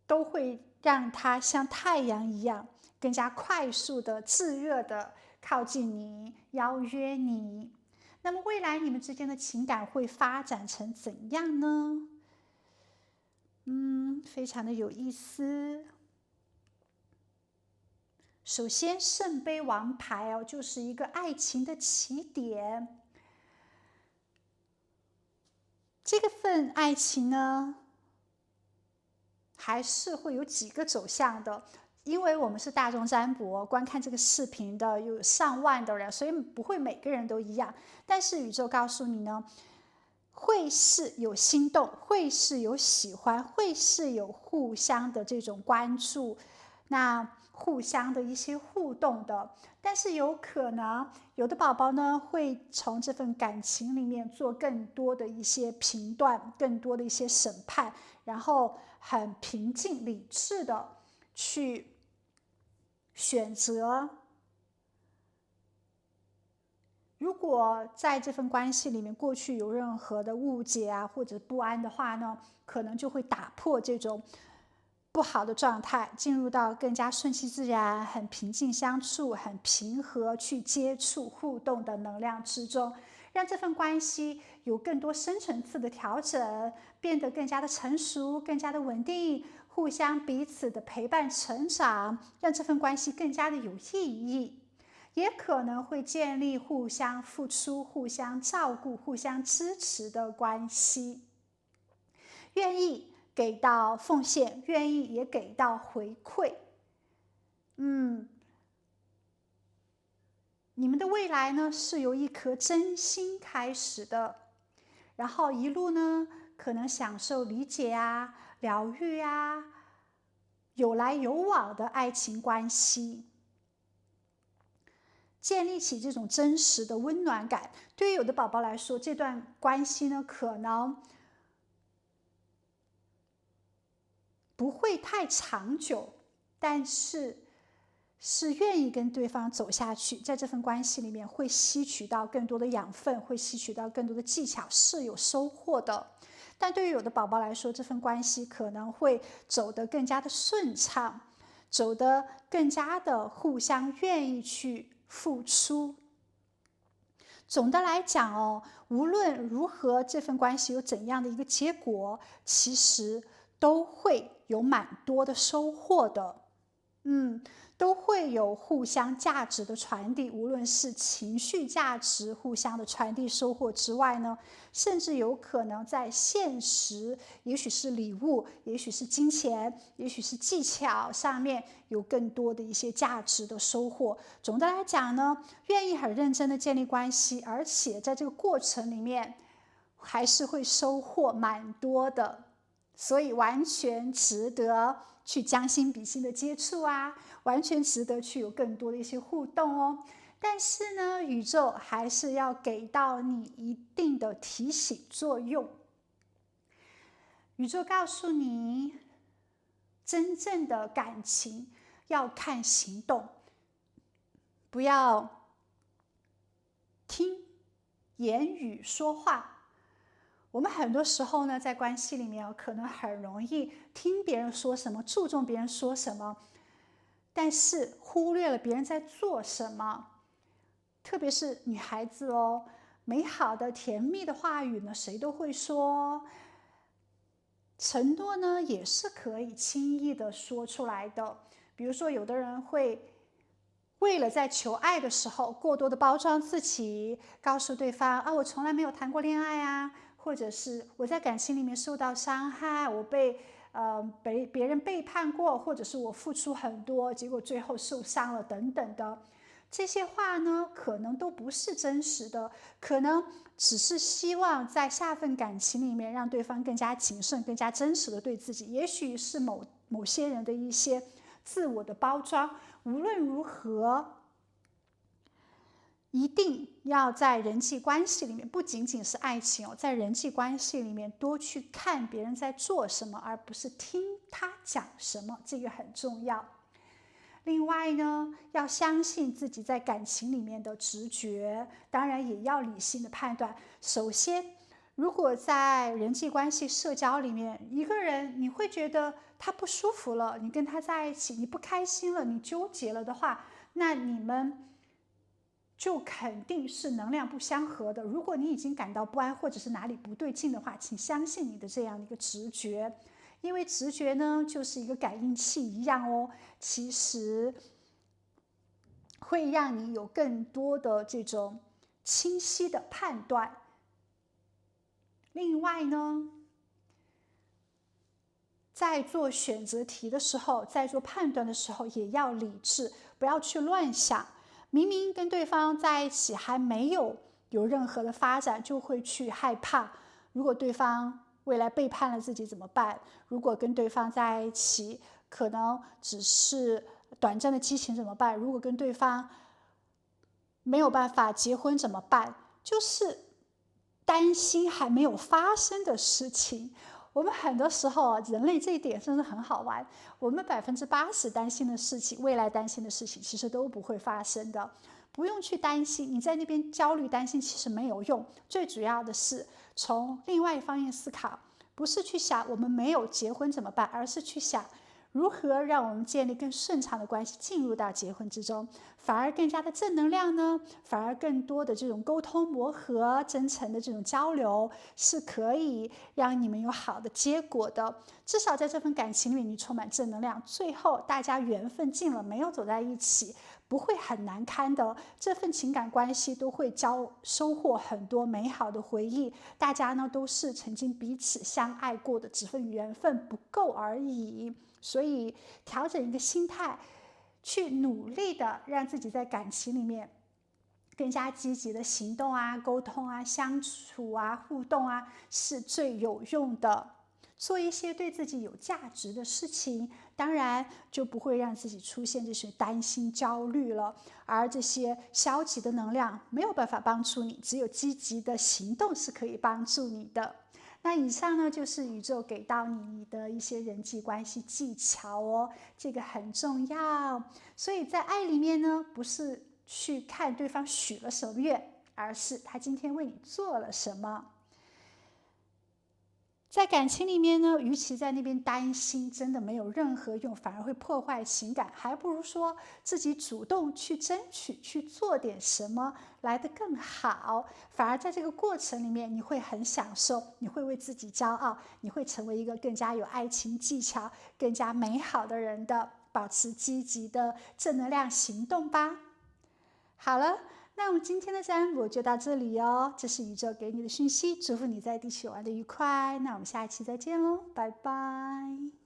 都会让他像太阳一样，更加快速的、炙热的靠近你，邀约你。那么未来你们之间的情感会发展成怎样呢？非常的有意思。首先，圣杯王牌哦，就是一个爱情的起点。这个份爱情呢，还是会有几个走向的，因为我们是大众占卜，观看这个视频的有上万的人，所以不会每个人都一样。但是宇宙告诉你呢，会是有心动，会是有喜欢，会是有互相的这种关注，那互相的一些互动的。但是有可能有的宝宝呢，会从这份感情里面做更多的一些评断，更多的一些审判，然后很平静理智的去选择。如果在这份关系里面过去有任何的误解啊或者不安的话呢，可能就会打破这种不好的状态，进入到更加顺其自然、很平静相处、很平和去接触互动的能量之中，让这份关系有更多深层次的调整，变得更加的成熟、更加的稳定，互相彼此的陪伴成长，让这份关系更加的有意义。也可能会建立互相付出、互相照顾、互相支持的关系，愿意给到奉献，愿意也给到回馈。你们的未来呢，是由一颗真心开始的，然后一路呢，可能享受理解啊、疗愈啊，有来有往的爱情关系。建立起这种真实的温暖感，对于有的宝宝来说，这段关系呢，可能不会太长久，但是愿意跟对方走下去，在这份关系里面会吸取到更多的养分，会吸取到更多的技巧，是有收获的。但对于有的宝宝来说，这份关系可能会走得更加的顺畅，走得更加的互相愿意去付出。总的来讲哦，无论如何，这份关系有怎样的一个结果，其实都会有蛮多的收获的。都会有互相价值的传递，无论是情绪价值互相的传递收获之外呢，甚至有可能在现实，也许是礼物，也许是金钱，也许是技巧上面有更多的一些价值的收获。总的来讲呢，愿意很认真的建立关系，而且在这个过程里面还是会收获蛮多的，所以完全值得去将心比心的接触啊，完全值得去有更多的一些互动哦。但是呢，宇宙还是要给到你一定的提醒作用。宇宙告诉你，真正的感情要看行动，不要听言语说话。我们很多时候呢，在关系里面可能很容易听别人说什么，注重别人说什么，但是忽略了别人在做什么。特别是女孩子哦，美好的、甜蜜的话语呢，谁都会说。承诺呢，也是可以轻易的说出来的。比如说，有的人会为了在求爱的时候过多的包装自己，告诉对方啊，我从来没有谈过恋爱啊，或者是我在感情里面受到伤害，我被被别人背叛过，或者是我付出很多，结果最后受伤了等等的。这些话呢，可能都不是真实的，可能只是希望在下份感情里面让对方更加谨慎、更加真实的对自己。也许是某些人的一些自我的包装。无论如何，一定要在人际关系里面，不仅仅是爱情哦，在人际关系里面多去看别人在做什么，而不是听他讲什么，这个很重要。另外呢，要相信自己在感情里面的直觉，当然也要理性的判断。首先，如果在人际关系、社交里面，一个人你会觉得他不舒服了，你跟他在一起，你不开心了，你纠结了的话，那你们就肯定是能量不相合的。如果你已经感到不安，或者是哪里不对劲的话，请相信你的这样的一个直觉。因为直觉呢，就是一个感应器一样哦，其实会让你有更多的这种清晰的判断。另外呢，在做选择题的时候，在做判断的时候，也要理智，不要去乱想。明明跟对方在一起还没有任何的发展，就会去害怕，如果对方未来背叛了自己怎么办？如果跟对方在一起，可能只是短暂的激情怎么办？如果跟对方没有办法结婚怎么办？就是担心还没有发生的事情。我们很多时候人类这一点真的很好玩。我们80%担心的事情，未来担心的事情，其实都不会发生的。不用去担心，你在那边焦虑担心其实没有用。最主要的是从另外一方面思考，不是去想我们没有结婚怎么办，而是去想如何让我们建立更顺畅的关系，进入到结婚之中，反而更加的正能量呢？反而更多的这种沟通磨合、真诚的这种交流，是可以让你们有好的结果的。至少在这份感情里面，你充满正能量，最后大家缘分尽了，没有走在一起，不会很难堪的。这份情感关系都会收获很多美好的回忆。大家呢都是曾经彼此相爱过的，只份缘分不够而已。所以调整一个心态，去努力的让自己在感情里面更加积极的行动啊、沟通啊、相处啊、互动啊，是最有用的。做一些对自己有价值的事情，当然就不会让自己出现这些担心、焦虑了。而这些消极的能量没有办法帮助你，只有积极的行动是可以帮助你的。那以上呢，就是宇宙给到你的一些人际关系技巧哦，这个很重要。所以在爱里面呢，不是去看对方许了什么愿，而是他今天为你做了什么。在感情里面呢，与其在那边担心，真的没有任何用，反而会破坏情感，还不如说自己主动去争取，去做点什么来得更好。反而在这个过程里面，你会很享受，你会为自己骄傲，你会成为一个更加有爱情技巧、更加美好的人的。保持积极的正能量行动吧。好了。那我们今天的占卜就到这里哦，这是宇宙给你的讯息，祝福你在地球玩得愉快。那我们下一期再见喽，拜拜。